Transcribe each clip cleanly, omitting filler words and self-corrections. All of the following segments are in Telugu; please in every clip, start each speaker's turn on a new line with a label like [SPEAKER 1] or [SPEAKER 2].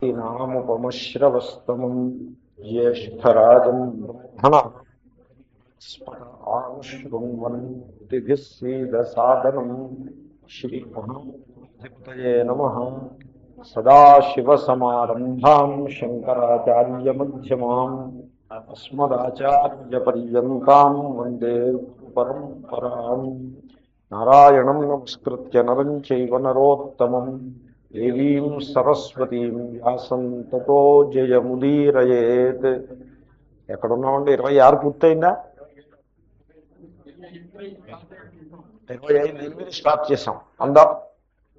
[SPEAKER 1] నాముపమశ్రవస్తమం జ్యేష్ఠరాజం బ్రహ్మణ శృణ్వన్తిభిः సీదసాదనం శ్రీమహాధిపతయే నమః. సదాశివసమారంభాం శంకరాచార్యమధ్యమాం అస్మదాచార్యపర్యంతాం వందే పరంపరాం. నారాయణం నమస్కృత్య నరం చైవ నరోత్తమం దేవీం సరస్వతీం వ్యాసం తతో జయముదీరయేత్. ఎక్కడున్నామండి? 26 పూర్తయిందా? 28 స్టార్ట్ చేసాం. అందాం.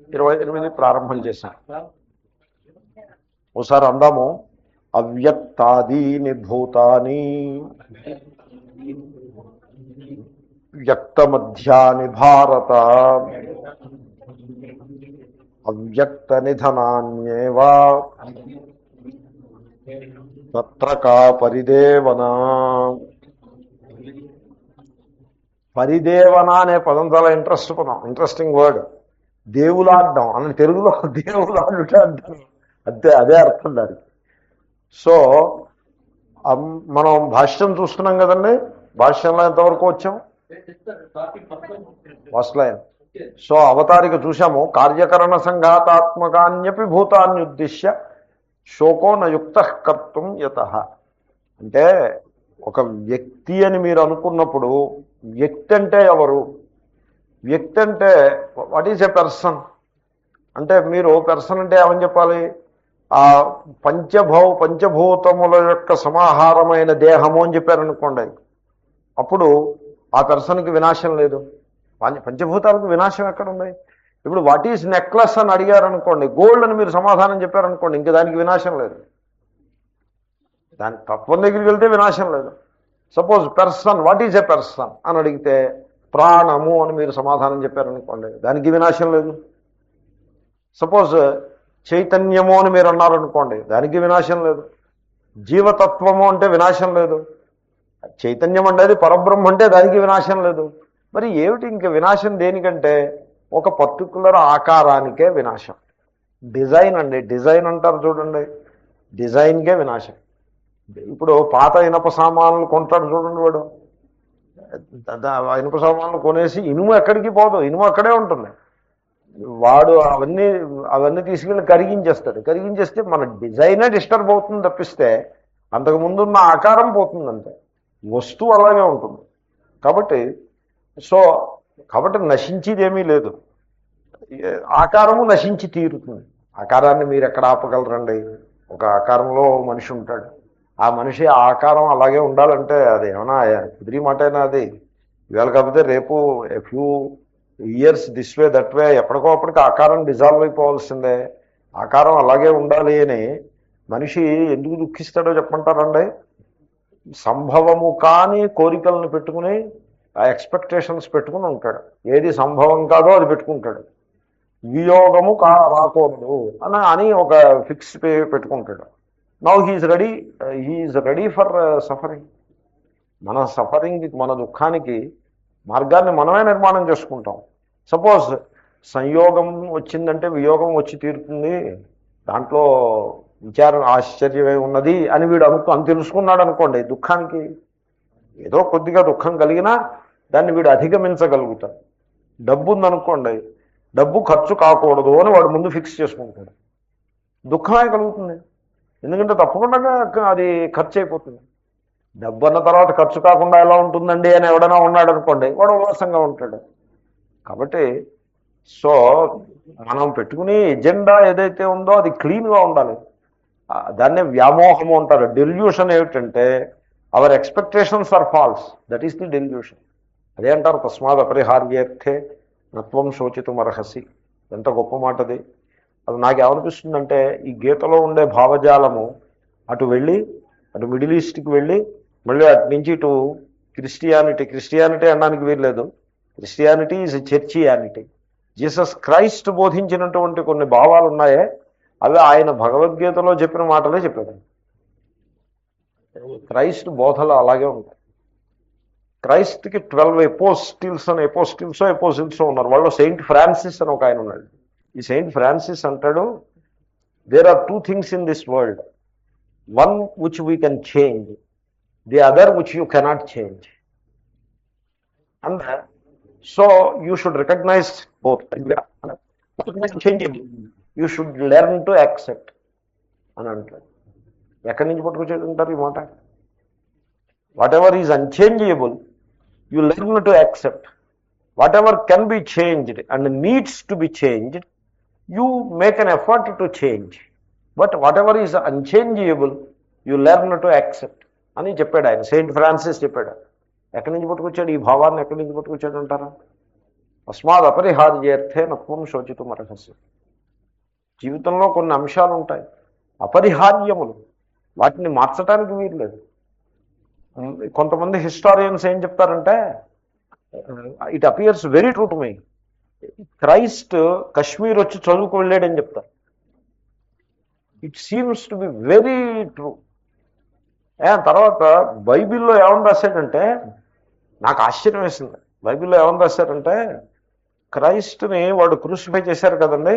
[SPEAKER 1] 28 ప్రారంభం చేశాం. ఒకసారి అందాము. అవ్యక్తాదీని భూతాని వ్యక్తమధ్యాని భారత అవ్యక్త నిధనాన్యేవా తత్ర కా పరిదేవనా. పరిదేవన అనే పదం చాలా ఇంట్రెస్టింగ్ వర్డ్. దేవులాడడం అని తెలుగులో దేవులాడుట అంటారు. అదే అర్థం దానికి. సో మనం భాష్యం చూస్తున్నాం కదండి. భాష్యంలో ఎంతవరకు వచ్చాం? First line. సో అవతారిక చూశాము. కార్యకరణ సంఘాతాత్మకాన్యపి భూతాన్యుద్దిశ్య శోకో నయుక్త కర్తుం యతః. అంటే ఒక వ్యక్తి అని మీరు అనుకున్నప్పుడు వ్యక్తి అంటే ఎవరు? వ్యక్తి అంటే వాట్ ఈజ్ ఎ పర్సన్ అంటే మీరు పర్సన్ అంటే ఏమని చెప్పాలి? ఆ పంచభూతముల యొక్క సమాహారమైన దేహము అని చెప్పారనుకోండి, అప్పుడు ఆ పర్సన్కి వినాశం లేదు. పంచభూతాలకు వినాశం ఎక్కడుంది? ఇప్పుడు వాట్ ఈజ్ నెక్లెస్ అని అడిగారనుకోండి, గోల్డ్ అని మీరు సమాధానం చెప్పారనుకోండి, ఇంక దానికి వినాశం లేదు. దాని తత్వం దగ్గరికి వెళ్తే వినాశం లేదు. Suppose person, what is a person అని అడిగితే ప్రాణము అని మీరు సమాధానం చెప్పారనుకోండి, దానికి వినాశం లేదు. సపోజ్ చైతన్యము అని మీరు అన్నారనుకోండి, దానికి వినాశం లేదు. జీవతత్వము అంటే వినాశం లేదు. చైతన్యం అంటే అది పరబ్రహ్మ అంటే దానికి వినాశం లేదు. మరి ఏమిటి ఇంక వినాశం దేనికంటే ఒక పర్టికులర్ ఆకారానికే వినాశం. డిజైన్ అండి, డిజైన్ అంటారు చూడండి, డిజైన్కే వినాశం. ఇప్పుడు పాత ఇనప సామాన్లు కొంటాడు చూడండి, వాడు ఇనుప సామాన్లు కొనేసి ఇనుము ఎక్కడికి పోదు, ఇనుము అక్కడే ఉంటుంది. వాడు అవన్నీ తీసుకెళ్ళి కరిగించేస్తే మన డిజైనే డిస్టర్బ్ అవుతుంది తప్పిస్తే అంతకుముందున్న ఆకారం పోతుంది అంతే. వస్తువు అలాగే ఉంటుంది. కాబట్టి నశించేది ఏమీ లేదు. ఆకారము నశించి తీరుతుంది. ఆకారాన్ని మీరు ఎక్కడ ఆపగలరండి? ఒక ఆకారంలో మనిషి ఉంటాడు. ఆ మనిషి ఆకారం అలాగే ఉండాలంటే అది ఏమన్నా కుదిరి మాటైనా? అది ఇవాళ కాకపోతే రేపు few years this way that way ఎప్పటికో అప్పటికి ఆకారం డిజాల్వ్ అయిపోవాల్సిందే. ఆకారం అలాగే ఉండాలి అని మనిషి ఎందుకు దుఃఖిస్తాడో చెప్పమంటారండి? సంభవము కాని కోరికలను పెట్టుకుని, ఆ ఎక్స్పెక్టేషన్స్ పెట్టుకుని ఉంటాడు. ఏది సంభవం కాదో అది పెట్టుకుంటాడు. వియోగము రాకూడదు అని ఒక ఫిక్స్ పెట్టుకుంటాడు. Now he's ready for suffering. మన సఫరింగ్, మన దుఃఖానికి మార్గాన్ని మనమే నిర్మాణం చేసుకుంటాం. సపోజ్ సంయోగం వచ్చిందంటే వియోగం వచ్చి తీరుతుంది, దాంట్లో విచారం ఆశ్చర్యమే ఉన్నది అని వీడు అని తెలుసుకున్నాడు అనుకోండి, దుఃఖానికి ఏదో కొద్దిగా దుఃఖం కలిగినా దాన్ని వీడు అధిగమించగలుగుతాడు. డబ్బు ఉందనుకోండి, డబ్బు ఖర్చు కాకూడదు అని వాడు ముందు ఫిక్స్ చేసుకుంటాడు. దుఃఖమే కలుగుతుంది, ఎందుకంటే తప్పకుండా అది ఖర్చు అయిపోతుంది. డబ్బు అన్న తర్వాత ఖర్చు కాకుండా ఎలా ఉంటుందండి అని ఎవడైనా ఉన్నాడు అనుకోండి, వాడు ఉల్లాసంగా ఉంటాడు. కాబట్టి సో మనం పెట్టుకునే ఎజెండా ఏదైతే ఉందో అది క్లీన్గా ఉండాలి. దాన్నే వ్యామోహము అంటారు. డెల్యూషన్ ఏమిటంటే our expectations are false, that is the delusion. అదే అంటారు తస్మాత్ అపరిహార్యేర్థే నత్వం శోచితుమర్హసి. ఎంత గొప్ప మాట అది. అది నాకేమనిపిస్తుందంటే ఈ గీతలో ఉండే భావజాలము అటు మిడిల్ ఈస్ట్కి వెళ్ళి మళ్ళీ అటు నుంచి ఇటు క్రిస్టియానిటీ అనడానికి వీల్లేదు. Christianity is churchianity. Jesus Christ బోధించినటువంటి కొన్ని భావాలు ఉన్నాయే, అవి ఆయన భగవద్గీతలో చెప్పిన మాటలే చెప్పాడు. క్రైస్ట్ బోధలు అలాగే ఉంటాయి. క్రైస్ట్కి 12 ఎపోస్టిల్స్ ఉన్నారు. వాళ్ళు సెయింట్ ఫ్రాన్సిస్ అని ఒక ఆయన ఉన్నాడు. ఈ సెయింట్ ఫ్రాన్సిస్ అంటాడు, there are two things in this world, one which we can change, the other which you cannot change. And so you should recognise both. You should learn to accept అని అంటారు. ఎక్కడి నుంచి పట్టుకొచ్చేటుంటారు ఈ మాట? Whatever is unchangeable you learn to accept. Whatever can be changed and needs to be changed, you make an effort to change. But whatever is unchangeable, you learn to accept. అని చెప్పాడు ఆయన. సెయింట్ ఫ్రాన్సిస్ చెప్పాడు. ఎక్కడి నుంచి పట్టుకొచ్చాడు ఈ భావాన్ని? ఎక్కడి నుంచి పట్టుకొచ్చాడు అంటారా? అస్మాద్ అపరిహార్యేర్థే నత్వం శోచితుం అర్హసి. జీవితంలో కొన్ని అంశాలు ఉంటాయి అపరిహార్యములు, వాటిని మార్చడానికి వీల్లేదు. కొంతమంది హిస్టారియన్స్ ఏం చెప్తారంటే, it appears very true to me, Christ Kashmir వచ్చి చదువుకు వెళ్ళాడని చెప్తారు. It seems to be very true. తర్వాత బైబిల్లో ఏమని రాశాడంటే, నాకు ఆశ్చర్యం వేసింది. బైబిల్లో ఏమని రాశారంటే, క్రైస్ట్ని వాడు క్రూసిఫై చేశారు కదండి.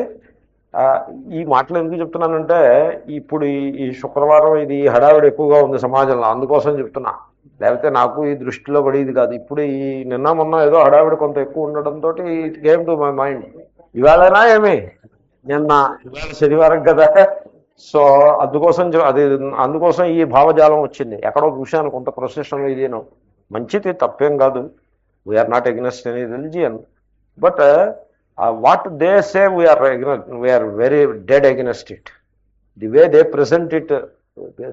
[SPEAKER 1] ఈ మాటలు ఎందుకు చెప్తున్నానంటే, ఇప్పుడు ఈ శుక్రవారం ఇది హడావిడి ఎక్కువగా ఉంది సమాజంలో, అందుకోసం చెప్తున్నా. లేకపోతే నాకు ఈ దృష్టిలో పడేది కాదు. ఇప్పుడు ఈ నిన్న మొన్న ఏదో హడావిడి కొంత ఎక్కువ ఉండడంతో it came to my mind. ఇవాళనా ఏమి, నిన్న, ఇవాళ శనివారం కదా, సో అందుకోసం ఈ భావజాలం వచ్చింది. ఎక్కడో చూశాను కొంత ప్రొసెషన్. ఇదేనో మంచిది, తప్పేం కాదు. We are not against any religion, but what they say we are very dead against it. The way they present it,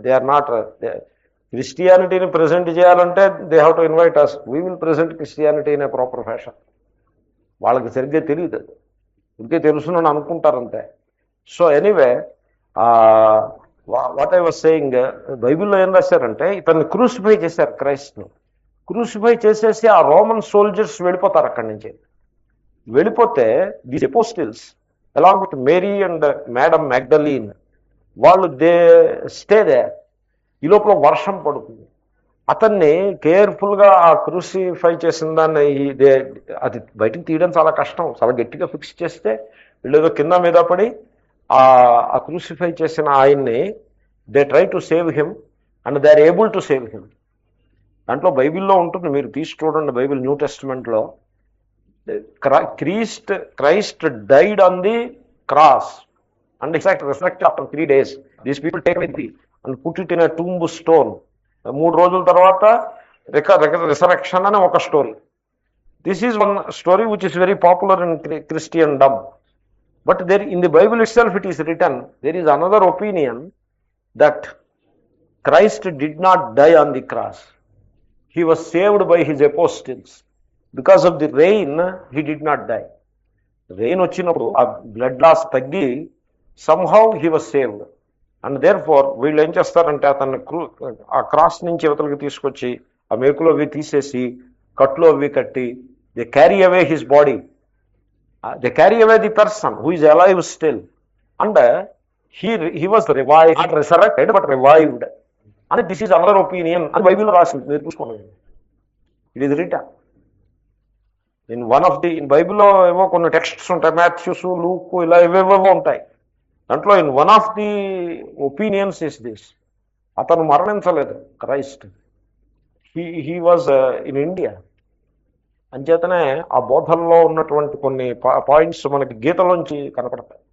[SPEAKER 1] they are not. క్రిస్టియానిటీని ప్రజెంట్ చేయాలంటే they have to invite us, we will present Christianity in a proper fashion. వాళ్ళకి సరిగ్గా తెలియదు, అది ఇంకే తెలుసునని అనుకుంటారంతే. So anyway, what I was saying, బైబిల్లో ఏం రాశారంటే, ఇతన్ని క్రూసిఫై చేశారు, క్రైస్ట్ను క్రూసిఫై చేసేసి ఆ రోమన్ సోల్జర్స్ వెళ్ళిపోతారు అక్కడి నుంచి. వెళ్ళిపోతే the apostles along with Mary and madam Magdalene, వాళ్ళు దే స్టే దేర్. ఈ లోపల వర్షం పడుతుంది. అతన్ని కేర్ఫుల్గా ఆ క్రూసిఫై చేసిన దాన్ని అది బయటికి తీయడం చాలా కష్టం. చాలా గట్టిగా ఫిక్స్ చేస్తే వీళ్ళు ఏదో కింద మీద పడి ఆ క్రూసిఫై చేసిన ఆయన్ని they try to save him and they are able to save him. దాంట్లో బైబిల్లో ఉంటుంది, మీరు తీసి చూడండి. బైబిల్ న్యూ టెస్టిమెంట్లో Christ died on the cross and resurrect after 3 days. These people take with and put it in a tombstone. 3 రోజుల తర్వాత రిసరెక్షన్ అని ఒక story. This is one story which is very popular in Christendom. But there in the Bible it self it is written, there is another opinion that Christ did not die on the cross. He was saved by his apostles. Because of the rain he did not die. Rain వచ్చినప్పుడు ఆ బ్లడ్ లాస్ తగ్గి somehow he was saved. And therefore వీళ్ళు ఏం చేస్తారంటే, అతన్ని ఆ క్రాస్ నుంచి యువతలకి తీసుకొచ్చి ఆ మేకులు అవి తీసేసి కట్లు అవి కట్టి they carry away his body, they carry away the person who is alive still. And he was revived, not resurrected but revived. అని దిస్ ఈజ్ అనదర్ ఒపీనియన్ అని బైబిల్లో రాసింది, మీరు చూసుకోండి. It is return in one of the, in బైబిల్లో ఏవో కొన్ని టెక్స్ట్స్ ఉంటాయి, మాథ్యూస్, లూక్, ఇలా ఏవేవో ఉంటాయి. దాంట్లో in one of the opinions is this, అతను మరణించలేదు Christ, he was in India. అంచేతనే ఆ బోధనలో ఉన్నటువంటి కొన్ని పాయింట్స్ మనకి గీతలోంచి కనపడతాయి.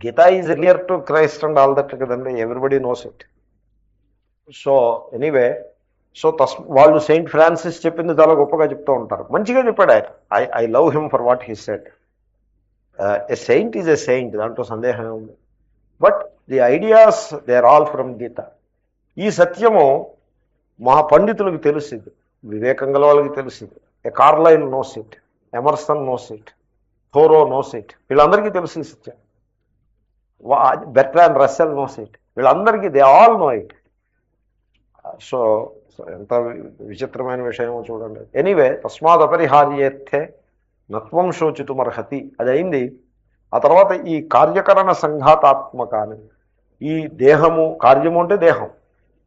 [SPEAKER 1] Gita is prior to Christ and all that కదండి, everybody knows it. So anyway, so వాళ్ళు సెయింట్ ఫ్రాన్సిస్ చెప్పింది చాలా గొప్పగా చెప్తూ ఉంటారు. మంచిగా చెప్పాడు ఆయన. I love him for what he said. A saint is a saint, దాంట్లో సందేహం ఉంది. But the ideas they are all from Gita. ఈ సత్యము మహాపండితులకు తెలిసింది, వివేకం గల వాళ్ళకి తెలిసింది. ఏ Carlyle knows it, Emerson knows it, Thoreau knows it, వీళ్ళందరికీ తెలిసి సత్యం. బెర్ట్రాండ్ రస్సెల్ నోస్ ఇట్, వీళ్ళందరికీ they all know it. So ఎంత విచిత్రమైన విషయమో చూడండి. ఎనీవే, తస్మాత్ అపరిహార్యేర్థే నత్వం శోచితుమర్హతి, అది అయింది. ఆ తర్వాత ఈ కార్యకరణ సంఘాతాత్మకాన్ని, ఈ దేహము, కార్యము అంటే దేహం,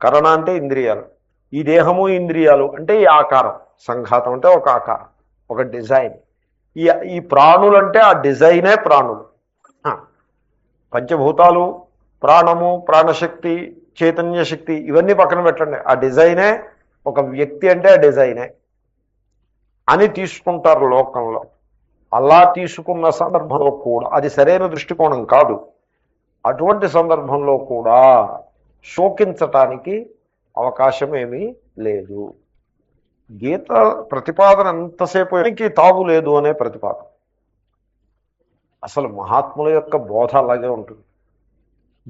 [SPEAKER 1] కరణ అంటే ఇంద్రియాలు, ఈ దేహము ఇంద్రియాలు అంటే ఈ ఆకారం, సంఘాతం అంటే ఒక ఆకారం, ఒక డిజైన్. ఈ ప్రాణులు అంటే ఆ డిజైనే ప్రాణులు. పంచభూతాలు, ప్రాణము, ప్రాణశక్తి, చైతన్య శక్తి, ఇవన్నీ పక్కన పెట్టండి. ఆ డిజైనే ఒక వ్యక్తి అంటే ఆ డిజైనే అని తీసుకుంటారు లోకంలో. అలా తీసుకున్న సందర్భంలో కూడా అది సరైన దృష్టికోణం కాదు. అటువంటి సందర్భంలో కూడా శోకించటానికి అవకాశం ఏమీ లేదు. గీత ప్రతిపాదన ఎంతసేపు తావు లేదు అనే ప్రతిపాదన. అసలు మహాత్ముల యొక్క బోధ అలాగే ఉంటుంది.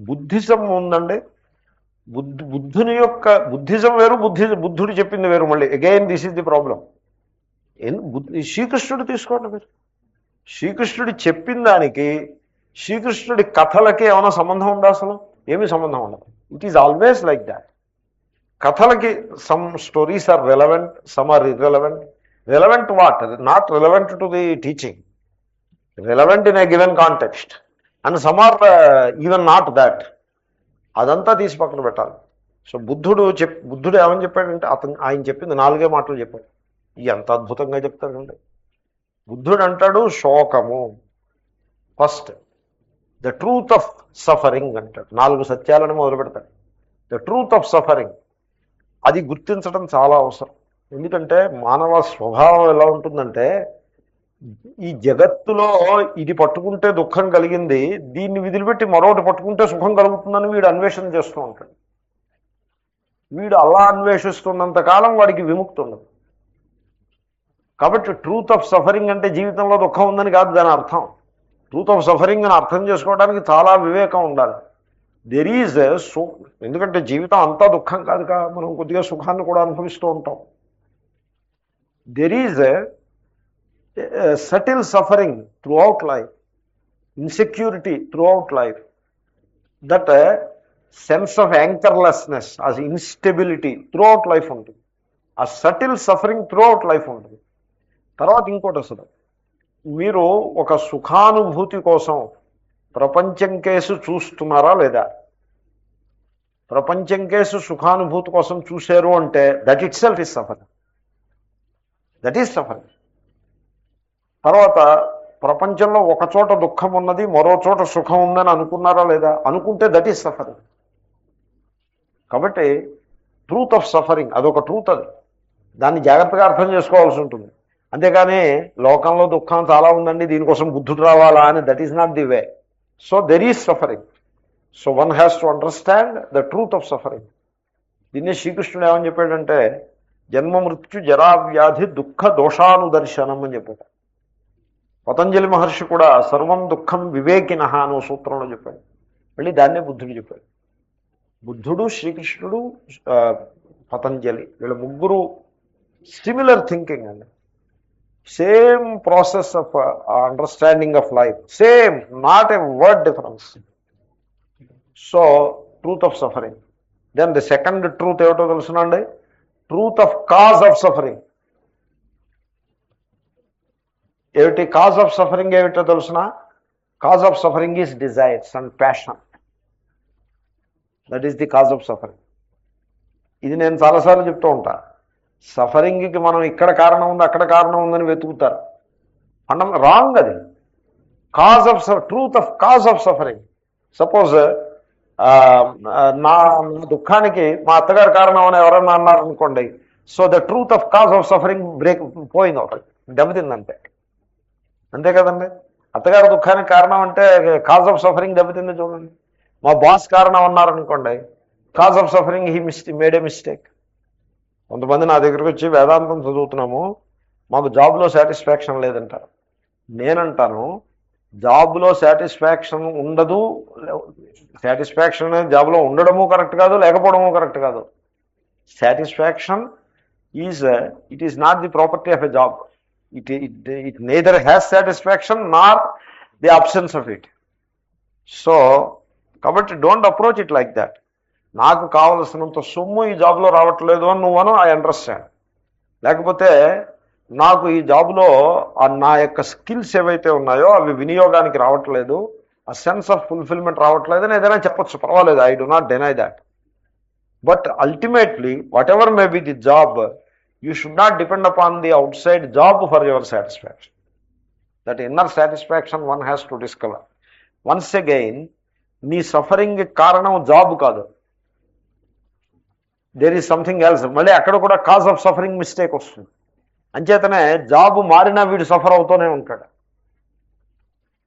[SPEAKER 1] బుద్ధిజం ఉందండి. బుద్ధుని యొక్క బుద్ధిజం వేరు, బుద్ధుడు చెప్పింది వేరు. మళ్ళీ again this is the problem. శ్రీకృష్ణుడు తీసుకోండి మీరు. శ్రీకృష్ణుడు చెప్పిన దానికి శ్రీకృష్ణుడి కథలకి ఏమైనా సంబంధం ఉందా? అసలు ఏమీ సంబంధం ఉండదు. It is always like that. కథలకి some stories are relevant, some are irrelevant. Relevant what? Not relevant to the teaching, relevant in a given context, and some are even not that. అదంతా తీసి పక్కన పెట్టాలి. సో బుద్ధుడు ఏమని చెప్పాడంటే, ఆయన చెప్పింది 4 మాటలు చెప్పాడు. ఎంత అద్భుతంగా చెప్తాడండి. బుద్ధుడు అంటాడు, శోకము first, the truth of suffering అంటాడు. 4 సత్యాలను మొదలు పెడతాడు. ద ట్రూత్ ఆఫ్ సఫరింగ్, అది గుర్తించడం చాలా అవసరం. ఎందుకంటే మానవ స్వభావం ఎలా ఉంటుందంటే, ఈ జగత్తులో ఇది పట్టుకుంటే దుఃఖం కలిగింది, దీన్ని విదిలిపెట్టి మరొకటి పట్టుకుంటే సుఖం కలుగుతుందని వీడు అన్వేషణ చేస్తూ ఉంటాడు. వీడు అలా అన్వేషిస్తున్నంత కాలం వాడికి విముక్తి ఉండదు. కాబట్టి ట్రూత్ ఆఫ్ సఫరింగ్ అంటే జీవితంలో దుఃఖం ఉందని కాదు దాని అర్థం. ట్రూత్ ఆఫ్ సఫరింగ్ అని అర్థం చేసుకోవడానికి చాలా వివేకం ఉండాలి. దెర్ ఈజ్ ఎందుకంటే జీవితం అంతా దుఃఖం కాదు, మనం కొద్దిగా సుఖాన్ని కూడా అనుభవిస్తూ ఉంటాం. There is subtle suffering throughout life, insecurity throughout life, that sense of anchorlessness as instability throughout life ఉంటుంది. ఆ subtle suffering throughout life ఉంటుంది. తర్వాత ఇంకోటి, అసలు మీరు ఒక సుఖానుభూతి కోసం ప్రపంచం కేసు చూస్తున్నారా లేదా? ప్రపంచం కేసు సుఖానుభూతి కోసం చూశారు అంటే that it self is suffering. That is suffering. తర్వాత ప్రపంచంలో ఒక చోట దుఃఖం ఉన్నది, మరో చోట సుఖం ఉందని అనుకున్నారా లేదా? అనుకుంటే దట్ ఈస్ సఫరింగ్. కాబట్టి ట్రూత్ ఆఫ్ సఫరింగ్ అదొక ట్రూత్. అది దాన్ని జాగ్రత్తగా అర్థం చేసుకోవాల్సి ఉంటుంది. అంతేకాని లోకంలో దుఃఖం చాలా ఉందండి, దీనికోసం బుద్ధుడు రావాలా అని, that is not the way. So there is suffering. So one has to understand the truth of suffering. దీన్నే శ్రీకృష్ణుడు ఏమని చెప్పాడంటే, జన్మ మృత్యు జరా వ్యాధి దుఃఖ దోషానుదర్శనం అని చెప్పాడు. పతంజలి మహర్షి కూడా సర్వం దుఃఖం వివేకిన అనే సూత్రంలో చెప్పాడు. మళ్ళీ దాన్నే బుద్ధుడు చెప్పాడు. బుద్ధుడు, శ్రీకృష్ణుడు, పతంజలి, వీళ్ళ ముగ్గురు సిమిలర్ థింకింగ్ అండి. Same process of understanding of life, same, not a word difference. So truth of suffering. Then the second truth ఏమిటో తెలుసునండి? Truth of cause of suffering. ఏమిటి కాజ్ ఆఫ్ సఫరింగ్? ఏమిటో తెలుసిన? Cause of suffering is desires and passion. That is the cause of suffering. ఇది నేను చాలాసార్లు చెప్తూ ఉంటా. సఫరింగ్కి మనం ఇక్కడ కారణం ఉంది, అక్కడ కారణం ఉందని వెతుకుతారు. రాంగ్ అది. Cause of truth of cause of suffering. Suppose నా దుఃఖానికి మా అత్తగారు కారణం అని ఎవరన్నా అన్నారనుకోండి, so the truth of cause of suffering break పోయింది, ఒకటి దెబ్బతిందంటే. అంతే కదండి. అత్తగారి దుఃఖానికి కారణం అంటే కాజ్ ఆఫ్ సఫరింగ్ దెబ్బతింది. చూడండి, మా బాస్ కారణం అన్నారనుకోండి, cause of suffering he made A mistake. కొంతమంది నా దగ్గరికి వచ్చి వేదాంతం చదువుతున్నాము, మాకు జాబ్లో సాటిస్ఫాక్షన్ లేదంటారు. నేనంటాను, జాబ్లో సాటిస్ఫాక్షన్ ఉండదు. సాటిస్ఫాక్షన్ అనేది జాబ్లో ఉండడము కరెక్ట్ కాదు, లేకపోవడము కరెక్ట్ కాదు. Satisfaction it is not the property of a job. It neither has satisfaction nor the absence of it. So కాబట్టి don't approach it like that. నాకు కావలసినంత సొమ్ము ఈ జాబ్లో రావట్లేదు అని నువ్వను, ఐ అండర్స్టాండ్. లేకపోతే నాకు ఈ జాబ్లో నా యొక్క స్కిల్స్ ఏవైతే ఉన్నాయో అవి వినియోగానికి రావట్లేదు, ఆ సెన్స్ ఆఫ్ ఫుల్ఫిల్మెంట్ రావట్లేదు అని ఏదైనా చెప్పచ్చు, పర్వాలేదు. I do not deny that. But ultimately what ever may be the job, you should not depend upon the outside job for your satisfaction. That inner satisfaction one has to discover. Once again, నీ సఫరింగ్ కారణం జాబ్ కాదు, దేర్ ఈజ్ సంథింగ్ ఎల్స్. మళ్ళీ అక్కడ కూడా కాజ్ ఆఫ్ సఫరింగ్ మిస్టేక్ వస్తుంది. అంచేతనే జాబ్ మారినా వీడు సఫర్ అవుతూనే ఉంటాడు.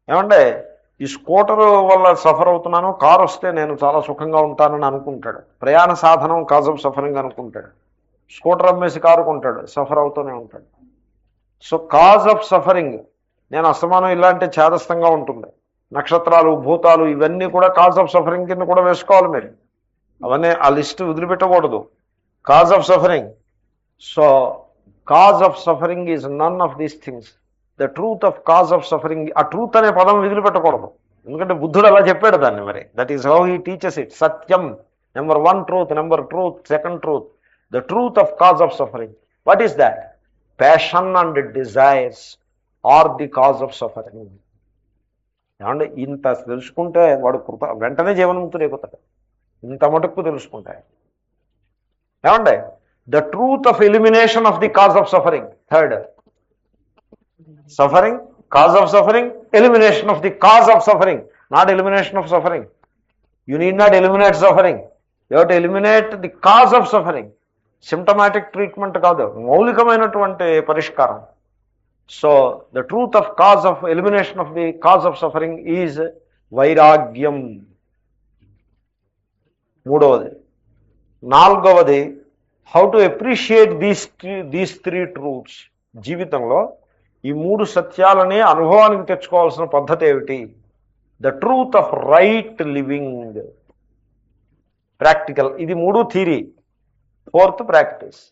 [SPEAKER 1] ఏమంటే ఈ స్కూటర్ వల్ల సఫర్ అవుతున్నాను, కారు వస్తే నేను చాలా సుఖంగా ఉంటానని అనుకుంటాడు. ప్రయాణ సాధనం కాజ్ ఆఫ్ సఫరింగ్ అనుకుంటాడు. స్కూటర్ అమ్మేసి కారు కొంటాడు, సఫర్ అవుతూనే ఉంటాడు. సో కాజ్ ఆఫ్ సఫరింగ్, నేను అస్తమానం ఇలాంటి ఛేదస్థంగా ఉంటుంది. నక్షత్రాలు, భూతాలు ఇవన్నీ కూడా కాజ్ ఆఫ్ సఫరింగ్ కింద కూడా వేసుకోవాలి మీరు. అవన్నీ ఆ లిస్ట్ వదిలిపెట్టకూడదు. Cause of suffering. So cause of suffering is none of these things. The truth of cause of suffering, ఆ ట్రూత్ అనే పదం వదిలిపెట్టకూడదు. ఎందుకంటే బుద్ధుడు అలా చెప్పాడు దాన్ని. మరి that is how he teaches it. సత్యం number 1 truth, number 2 second truth, the truth of cause of suffering. What is that? Passion and desires are the cause of suffering. ఏమంటే ఇంత తెలుసుకుంటే వాడు వెంటనే జీవన్ముక్తుడు అయిపోతాడు. ఇంత మటుకు తెలుసుకుంటే. ఏమంటే the truth of elimination of the cause of suffering. Third, suffering, cause of suffering, elimination of the cause of suffering, not elimination of suffering. You need not eliminate suffering, you have to eliminate the cause of suffering. Symptomatic treatment కాదు, మౌలికమైనటువంటి పరిష్కారం. So the truth of cause of elimination of the cause of suffering is వైరాగ్యం. మూడవది. నాలుగవది, how to appreciate these 3 truths. జీవితంలో ఈ 3 సత్యాలని అనుభవానికి తెచ్చుకోవాల్సిన పద్ధతి ఏమిటి? The truth of right living, practical. ఇది 3 థియరీ, 4th ప్రాక్టీస్.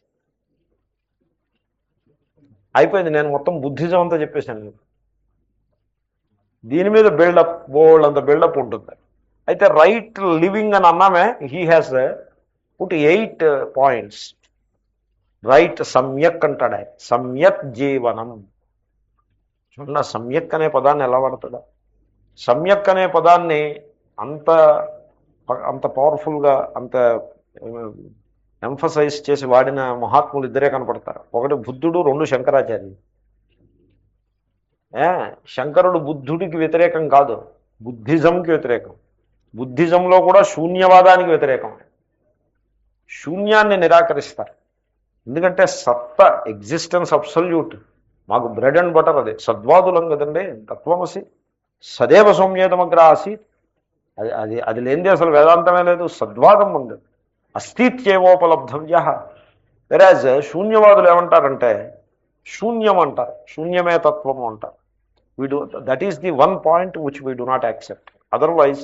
[SPEAKER 1] అయిపోయింది. నేను మొత్తం బుద్ధిజం అంతా చెప్పేశాను. దీని మీద బిల్డప్, బోల్డ్ అంత బిల్డప్ ఉంటుంది. అయితే రైట్ లివింగ్ అని అన్నామే, he has put 8 points. Right సమ్యక్ అంటాడు ఆయన. సమ్యక్ జీవనం. చూడండి, సమ్యక్ అనే పదాన్ని ఎలా వాడతాడా? సమ్యక్ అనే పదాన్ని అంత అంత పవర్ఫుల్గా, అంత ఎంఫసైజ్ చేసి వాడిన మహాత్ములు ఇద్దరే కనపడతారు. ఒకటి బుద్ధుడు, 2 శంకరాచార్యులు. శంకరుడు బుద్ధుడికి వ్యతిరేకం కాదు, బుద్ధిజంకి వ్యతిరేకం. బుద్ధిజంలో కూడా శూన్యవాదానికి వ్యతిరేకం. శూన్యాన్ని నిరాకరిస్తారు. ఎందుకంటే సత్త, ఎగ్జిస్టెన్స్ అబ్సల్యూట్. మాకు బ్రెడ్ అండ్ బటర్ అదే. సద్వాదులం కదండి. తత్వమసి సదేవ సౌమ్యేతమగ్ర ఆసి. అది అది అది లేనిది అసలు వేదాంతమే లేదు. సద్వాదం ఉంది. అస్థిత్యేవోపలబ్ధవ్య. వెరాజ్ శూన్యవాదులు ఏమంటారంటే శూన్యం అంటారు, శూన్యమే తత్వము అంటారు. That is the 1 point which we do not accept. Otherwise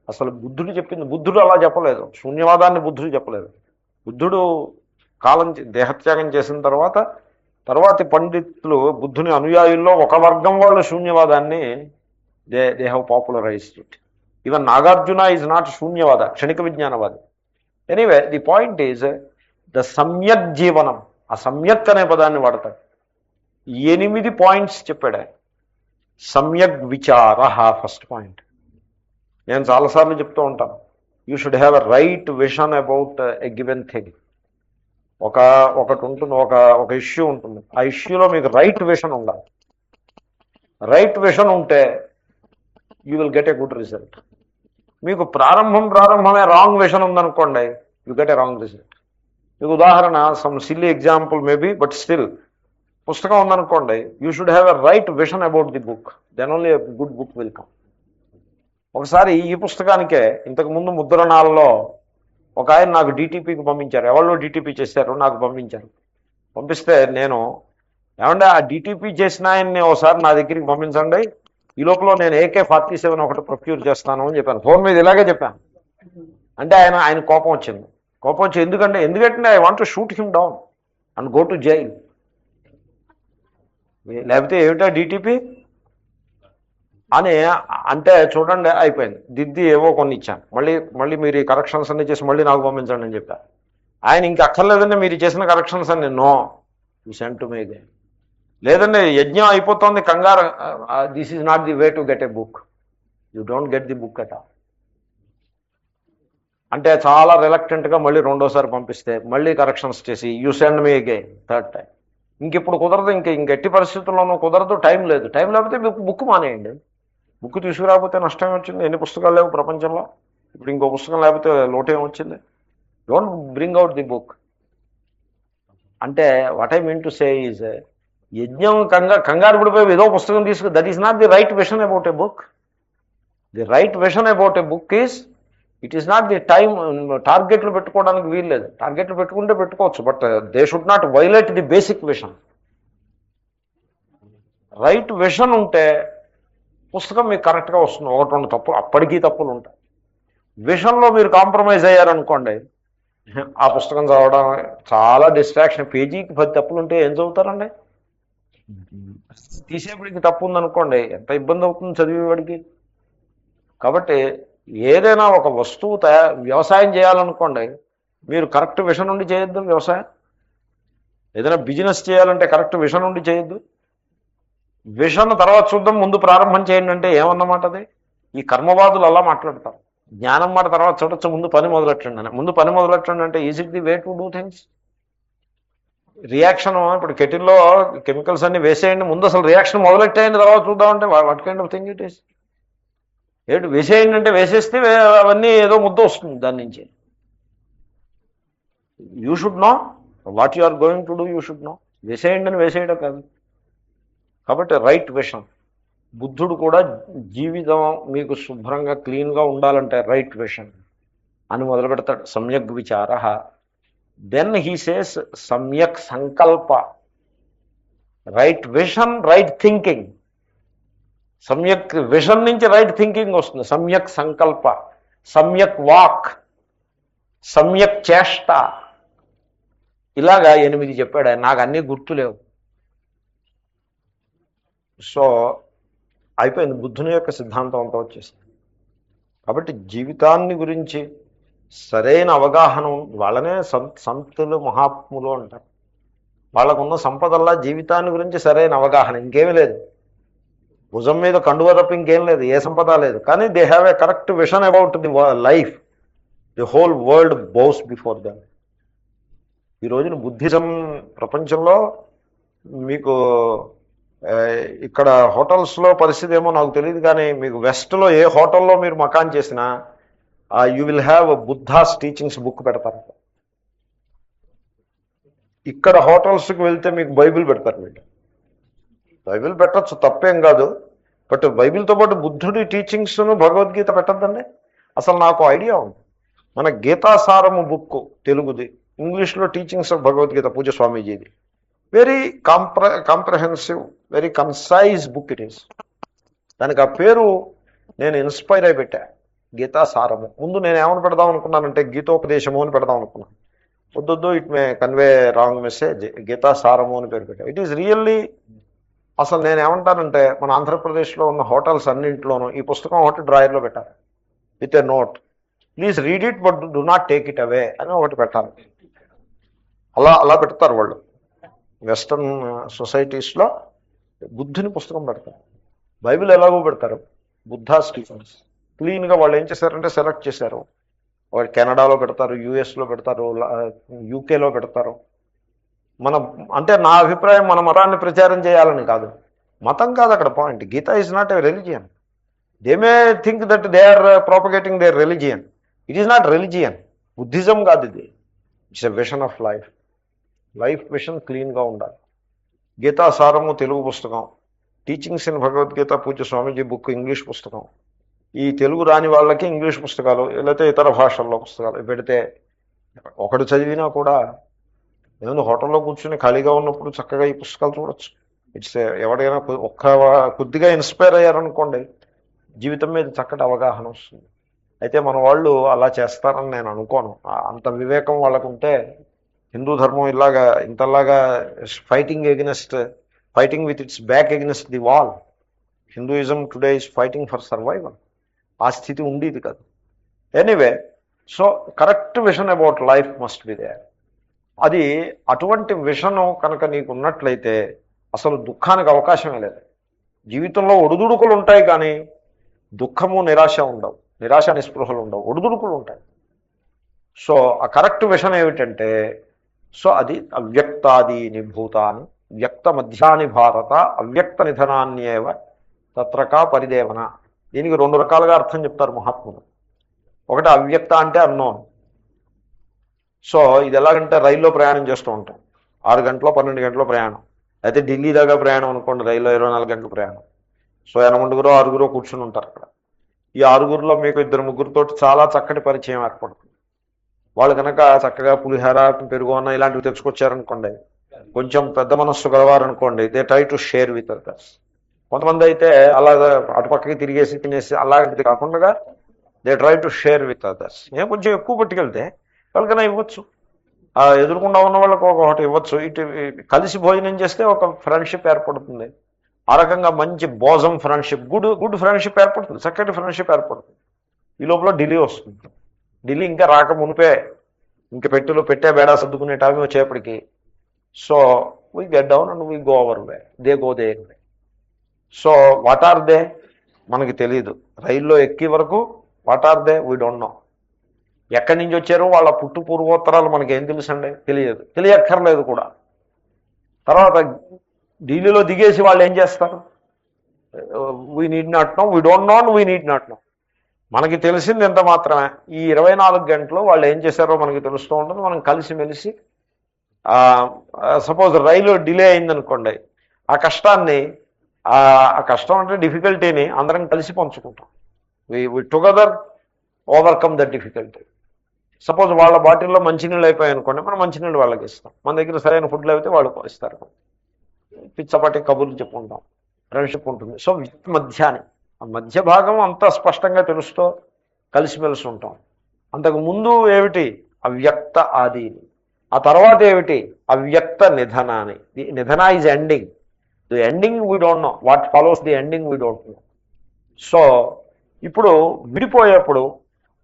[SPEAKER 1] అసలు బుద్ధుడు చెప్పింది, బుద్ధుడు అలా చెప్పలేదు. శూన్యవాదాన్ని బుద్ధుడు చెప్పలేదు. బుద్ధుడు దేహత్యాగం చేసిన తర్వాతి పండితులు, బుద్ధుని అనుయాయుల్లో ఒక వర్గం వాళ్ళు శూన్యవాదాన్ని they have popularised it. Even Nagarjuna is not శూన్యవాద, క్షణిక విజ్ఞానవాది. Anyway the point is the సమ్యక్ జీవనం. ఆ సమ్యక్ అనే పదాన్ని వాడతాడు. 8 పాయింట్స్ చెప్పాడు ఆయన. సమ్యక్ విచార ఫస్ట్ పాయింట్. నేను చాలాసార్లు చెప్తూ ఉంటాను, you should have a right vision about a given thing. ఒకటి ఉంటుంది, ఒక ఇష్యూ ఉంటుంది. ఆ ఇష్యూలో మీకు రైట్ విషన్ ఉండాలి. రైట్ విషన్ ఉంటే you will get a good result. మీకు ప్రారంభమే రాంగ్ విషన్ ఉందనుకోండి, you get a wrong result. మీకు ఉదాహరణ, some silly example maybe, but still, పుస్తకం ఉందనుకోండి, you should have a right vision about the book, then only a good book will come. ఒకసారి ఈ పుస్తకానికే ఇంతకుముందు ముద్రణాల్లో ఒక ఆయన నాకు డిటిపికి పంపించారు. ఎవరో డిటిపి చేశారు, నాకు పంపించారు. పంపిస్తే నేను, ఏమంటే ఆ డిటిపి చేసిన ఆయన్ని ఒకసారి నా దగ్గరికి పంపించండి, ఈ లోపల నేను AK-47 ఒకటి ప్రొక్యూర్ చేస్తాను అని చెప్పాను. ఫోన్ మీద ఇలాగే చెప్పాను. అంటే ఆయన కోపం వచ్చింది. కోపం వచ్చి ఎందుకంటే I want to shoot him down and go to jail. లేకపోతే ఏమిటా డిటిపి అని అంటే, చూడండి అయిపోయింది. దిద్ది ఏవో కొన్ని ఇచ్చాను. మళ్ళీ మీరు ఈ కరెక్షన్స్ అన్ని చేసి మళ్ళీ నాకు పంపించండి అని చెప్పారు. ఆయన ఇంక అక్కర్లేదండి మీరు చేసిన కరెక్షన్స్ అన్ని, no you send to me again. లేదండి యజ్ఞం అయిపోతుంది, కంగారు, this is not the way to get a book, you don't get the book at all అంటే చాలా రిలక్టెంట్గా మళ్ళీ రెండోసారి పంపిస్తే మళ్ళీ కరెక్షన్స్ చేసి you send me again third time. ఇంకిప్పుడు కుదరదు, ఇంక ఎట్టి పరిస్థితుల్లోనూ కుదరదు, టైం లేదు. టైం లేకపోతే బుక్ మానేయండి. బుక్ తీసుకురాకపోతే నష్టం వచ్చింది? ఎన్ని పుస్తకాలు లేవు ప్రపంచంలో? ఇప్పుడు ఇంకో పుస్తకం లేకపోతే లోటేం వచ్చింది? Don't bring out the book. అంటే what I mean to say is, యజ్ఞం కంగారు పడిపోయి ఏదో పుస్తకం తీసుకు, that is not the right vision about a book. The right vision about a book is, it is not the time. టార్గెట్లు పెట్టుకోవడానికి వీల్లేదు. టార్గెట్లు పెట్టుకుంటే పెట్టుకోవచ్చు, but they should not violate the basic vision. Right vision ఉంటే పుస్తకం మీకు కరెక్ట్గా వస్తుంది. ఒకటి రెండు తప్పులు, అప్పటికీ తప్పులు ఉంటాయి. విషన్లో మీరు కాంప్రమైజ్ అయ్యారనుకోండి, ఆ పుస్తకం చదవడం చాలా డిస్ట్రాక్షన్. పేజీకి 10 తప్పులు ఉంటే ఏం చదువుతారండి? తీసేపటికి తప్పు ఉందనుకోండి, ఎంత ఇబ్బంది అవుతుంది చదివేవాడికి. కాబట్టి ఏదైనా ఒక వస్తువు వ్యవసాయం చేయాలనుకోండి, మీరు కరెక్ట్ విషన్ నుండి చేయొద్దు. వ్యవసాయం ఏదైనా బిజినెస్ చేయాలంటే కరెక్ట్ విషన్ నుండి చేయొద్దు. విషన్ తర్వాత చూద్దాం, ముందు ప్రారంభం చేయండి అంటే ఏమన్నమాట అది? ఈ కర్మవాదులు అలా మాట్లాడతారు. జ్ఞానం మాట తర్వాత చూడొచ్చు, ముందు పని మొదలెట్టండి అని. ముందు పని మొదలెట్టండి అంటే is it the way to do things? Reaction, ఇప్పుడు కెటిల్లో కెమికల్స్ అన్ని వేసేయండి, ముందు అసలు రియాక్షన్ మొదలెట్టేయండి, తర్వాత చూద్దామంటే what kind of thing it is? ఏంటి వేసేయండి అంటే వేసేస్తే అవన్నీ ఏదో ముద్ద వస్తుంది దాని నుంచి. You should know what you are going to do. You should know. వేసేయండి అని వేసేయడం కాదు. కాబట్టి రైట్ విషన్. బుద్ధుడు కూడా జీవితం మీకు శుభ్రంగా క్లీన్గా ఉండాలంటే రైట్ విషన్ అని మొదలు పెడతాడు. సమ్యక్ విచార. దెన్ హీ సేస్ సమ్యక్ సంకల్ప. Right vision, right thinking. సమ్యక్ విషన్ నుంచి రైట్ థింకింగ్ వస్తుంది. సమ్యక్ సంకల్ప, సమ్యక్ వాక్, సమ్యక్ చేష్ట. ఇలాగా 8 చెప్పాడు ఆయన. నాకు అన్నీ గుర్తులేవు. సో అయిపోయింది, బుద్ధుని యొక్క సిద్ధాంతం అంతా వచ్చేసింది. కాబట్టి జీవితాన్ని గురించి సరైన అవగాహన, వాళ్ళనే సంతులు మహాత్ములు అంటారు. వాళ్ళకున్న సంపదల్లా జీవితాన్ని గురించి సరైన అవగాహన, ఇంకేమీ లేదు. భుజం మీద కండువ తప్ప ఇంకేం లేదు, ఏ సంపద లేదు. కానీ they have a correct vision about the life. The whole world bows before them. ఈ రోజున బుద్ధిజం ప్రపంచంలో మీకు ఇక్కడ హోటల్స్లో పరిస్థితి ఏమో నాకు తెలియదు, కానీ మీకు వెస్ట్లో ఏ హోటల్లో మీరు మకాన్ చేసినా you will have Buddha's teachings book పెడతారు. ఇక్కడ హోటల్స్కి వెళ్తే మీకు బైబిల్ పెడతారు. వీళ్ళు బైబిల్ పెట్టచ్చు, తప్పేం కాదు. బట్ బైబిల్తో పాటు బుద్ధుడి టీచింగ్స్ను, భగవద్గీత పెట్టద్దండి. అసలు నాకు ఐడియా ఉంది, మన గీతాసారము బుక్ తెలుగుది, ఇంగ్లీష్లో టీచింగ్స్ ఆఫ్ భగవద్గీత పూజ్య స్వామీజీది. Very comprehensive, very concise book it is. దానికి ఆ పేరు నేను ఇన్స్పైర్ అయి పెట్టా, గీతాసారము. ముందు నేను ఏమని పెడదాం అనుకున్నానంటే గీతోపదేశము అని పెడదాం అనుకున్నాను. వద్దొద్దు, it may convey wrong message, Gitasaramu అని పేరు పెట్టా. ఇట్ ఈస్ రియల్లీ, అసలు నేను ఏమంటానంటే మన ఆంధ్రప్రదేశ్లో ఉన్న హోటల్స్ అన్నింటిలోనూ ఈ పుస్తకం ఒకటి డ్రాయర్లో పెట్టాలి with a note, please read it but do not take it away అని ఒకటి పెట్టాలి. అలా పెడతారు వాళ్ళు. వెస్టర్న్ సొసైటీస్లో బుద్ధుని పుస్తకం పెడతారు, బైబిల్ ఎలాగో పెడతారు. బుద్ధా స్టీఫెన్స్ క్లీన్గా వాళ్ళు ఏం చేశారంటే సెలెక్ట్ చేశారు. వాడు కెనడాలో పెడతారు, యూఎస్లో పెడతారు, యూకేలో పెడతారు. అంటే నా అభిప్రాయం, మన మతాన్ని ప్రచారం చేయాలని కాదు, మతం కాదు అక్కడ point. Gita is not a religion. They may think that they are propagating their religion. It is not religion. Buddhism కాదు ఇది. It's a vision of life. Life vision క్లీన్గా ఉండాలి. గీతాసారము తెలుగు పుస్తకం, టీచింగ్స్ ఇన్ భగవద్గీత పూజ్య స్వామీజీ బుక్ ఇంగ్లీష్ పుస్తకం. ఈ తెలుగు రాని వాళ్ళకి ఇంగ్లీష్ పుస్తకాలు, లేకపోతే ఇతర భాషల్లో పుస్తకాలు పెడితే ఒకటి చదివినా కూడా ఏమైనా హోటల్లో కూర్చుని ఖాళీగా ఉన్నప్పుడు చక్కగా ఈ పుస్తకాలు చూడొచ్చు. ఇట్స్ ఎవరైనా కొద్దిగా ఇన్స్పైర్ అయ్యారనుకోండి, జీవితం మీద చక్కటి అవగాహన వస్తుంది. అయితే మన వాళ్ళు అలా చేస్తారని నేను అనుకోను. అంత వివేకం వాళ్ళకు ఉంటే హిందూ ధర్మం ఇంతలాగా fighting with its back against the wall. Hinduism today is fighting for survival. ఆ స్థితి ఉండేది కాదు. Anyway, so correct vision about life must be there. అది అటువంటి విషను కనుక నీకు ఉన్నట్లయితే అసలు దుఃఖానికి అవకాశమే లేదు. జీవితంలో ఒడిదుడుకులు ఉంటాయి కానీ దుఃఖము నిరాశ ఉండవు, నిరాశ నిస్పృహలు ఉండవు, ఒడిదుడుకులు ఉంటాయి. సో ఆ కరెక్ట్ విషన్ ఏమిటంటే, సో అది అవ్యక్తాదీని భూతాన్ని వ్యక్త మధ్యాని భారత అవ్యక్త నిధనాన్యేవ తత్రకా పరిదేవన. దీనికి రెండు రకాలుగా అర్థం చెప్తారు మహాత్ములు. ఒకటి అవ్యక్త అంటే అన్నోన్. సో ఇది ఎలాగంటే రైల్లో ప్రయాణం చేస్తూ ఉంటాం, 6 గంటలో 12 గంటలో ప్రయాణం, అయితే ఢిల్లీ దాకా ప్రయాణం అనుకోండి, రైల్లో 24 గంటల ప్రయాణం. సో 8 6 కూర్చుని ఉంటారు అక్కడ. ఈ 6 మీకు 2 చాలా చక్కటి పరిచయం ఏర్పడుతుంది. వాళ్ళు కనుక చక్కగా పులిహార పెరుగు అన్న ఇలాంటివి తెచ్చుకొచ్చారనుకోండి, కొంచెం పెద్ద మనస్సు గలవారనుకోండి, they try to share with others. కొంతమంది అయితే అలాగా అటుపక్కకి తిరిగేసి తినేసి అలాంటిది కాకుండా they try to share with others. కొంచెం ఎక్కువ పట్టుకెళ్తే వాళ్ళకైనా ఇవ్వచ్చు, ఎదురుకుండా ఉన్న వాళ్ళకి ఒకటి ఇవ్వచ్చు. ఇటు కలిసి భోజనం చేస్తే ఒక ఫ్రెండ్షిప్ ఏర్పడుతుంది. ఆ రకంగా మంచి బోజం ఫ్రెండ్షిప్, గుడ్ ఫ్రెండ్షిప్ ఏర్పడుతుంది, చక్కటి ఫ్రెండ్షిప్ ఏర్పడుతుంది. ఈ లోపల ఢిల్లీ వస్తుంది. ఢిల్లీ ఇంకా రాక మునిపే ఇంక పెట్టే బేడా సర్దుకునే టైం వచ్చేప్పటికి, so we get down and we go our way, they go their way. So what are they మనకి తెలియదు. రైల్లో ఎక్కి వరకు what are they we don't know. ఎక్కడి నుంచి వచ్చారో వాళ్ళ పుట్టు పూర్వోత్తరాలు మనకేం తెలుసండి? తెలియక్కర్లేదు కూడా. తర్వాత ఢిల్లీలో దిగేసి వాళ్ళు ఏం చేస్తారు? We need not know, we don't know, we need not know. మనకి తెలిసింది ఎంత మాత్రమే. ఈ 24 గంటలు వాళ్ళు ఏం చేశారో మనకి తెలుస్తూ ఉంటుంది. మనం కలిసిమెలిసి, సపోజ్ రైలు డిలే అయిందనుకోండి, ఆ కష్టం అంటే డిఫికల్టీని అందరం కలిసి పంచుకుంటాం. We together overcome that difficulty. Suppose వాళ్ళ బాటిల్లో మంచినీళ్ళు అయిపోయాయి అనుకోండి, మనం మంచినీళ్ళు వాళ్ళకి ఇస్తాం. మన దగ్గర సరైన ఫుడ్లు అయితే వాళ్ళు ఇస్తారు. పిచ్చపాటి కబుర్లు చెప్పుకుంటాం, ఫ్రెండ్షిప్ ఉంటుంది. సో మధ్యాహ్నం ఆ మధ్య భాగం అంతా స్పష్టంగా తెలుస్తూ కలిసిమెలిసి ఉంటాం. అంతకు ముందు ఏమిటి? అవ్యక్త ఆది. ఆ తర్వాత ఏమిటి? అవ్యక్త నిధన అని. ది నిధన is ending. The ending we don't know, what follows the ending we don't know. So ఇప్పుడు విడిపోయేప్పుడు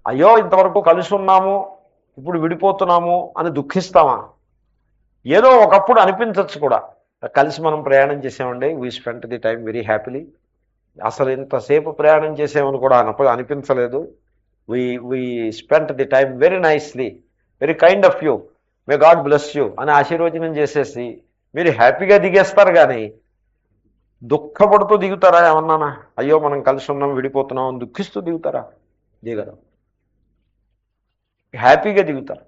[SPEAKER 1] అయ్యో ఇంతవరకు కలిసి ఉన్నాము, ఇప్పుడు విడిపోతున్నాము అని దుఃఖిస్తామా? ఏదో ఒకప్పుడు అనిపించవచ్చు కూడా, కలిసి మనం ప్రయాణం చేసామండి, we spent the time very happily, అసలు ఇంతసేపు ప్రయాణం చేసామని కూడా అనిపించలేదు, we spent the time very nicely, very kind of you, may God bless you అని ఆశీర్వచనం చేసేసి మీరు హ్యాపీగా దిగేస్తారు. కానీ దుఃఖపడుతూ దిగుతారా ఏమన్నానా? అయ్యో మనం కలిసి ఉన్నాం విడిపోతున్నాం అని దుఃఖిస్తూ దిగుతారా? దిగరు. హ్యాపీగా దిగుతారు.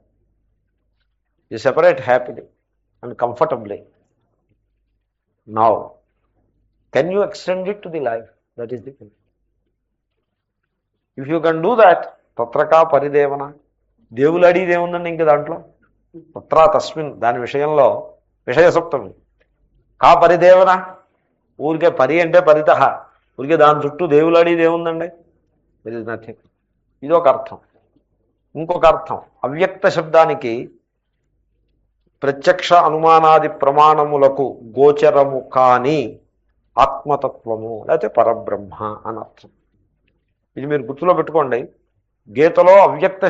[SPEAKER 1] You separate happily and comfortably. Now can you extend it to the life? That is the thing. If you can do that, తత్రకా పరిదేవన. దేవులు అడిగేది ఏముందండి ఇంక దాంట్లో? తత్రా తస్మిన్, దాని విషయంలో విషయసప్తమి. కా పరిదేవన, ఊరికే పరి అంటే పరిత, ఊరికే దాని చుట్టూ దేవులు అడిగేది ఏముందండి? That is nothing. ఇది ఒక అర్థం. ఇంకొక అర్థం, అవ్యక్త శబ్దానికి ప్రత్యక్ష అనుమానాది ప్రమాణములకు గోచరము కాని ఆత్మతత్వము లేకపోతే పరబ్రహ్మ అని అర్థం. ఇది మీరు గుర్తులో పెట్టుకోండి. గీతలో అవ్యక్త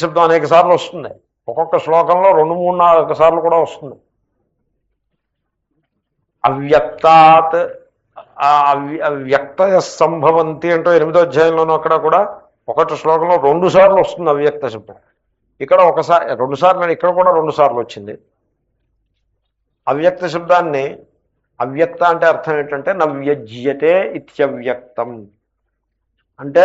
[SPEAKER 1] శబ్దం అనేక సార్లు వస్తుంది. ఒక్కొక్క శ్లోకంలో 2, 3, 4 సార్లు కూడా వస్తుంది. అవ్యక్తాత్ అవ్యక్త సంభవంతి అంటూ 8వ అధ్యాయంలోనూ అక్కడ కూడా ఒకటి శ్లోకంలో 2 సార్లు వస్తుంది అవ్యక్త శబ్దం. ఇక్కడ 2 సార్లు, ఇక్కడ కూడా 2 సార్లు వచ్చింది. అవ్యక్త శబ్దాన్ని, అవ్యక్త అంటే అర్థం ఏంటంటే నవ్యజ్యతే ఇత్యవ్యక్తం అంటే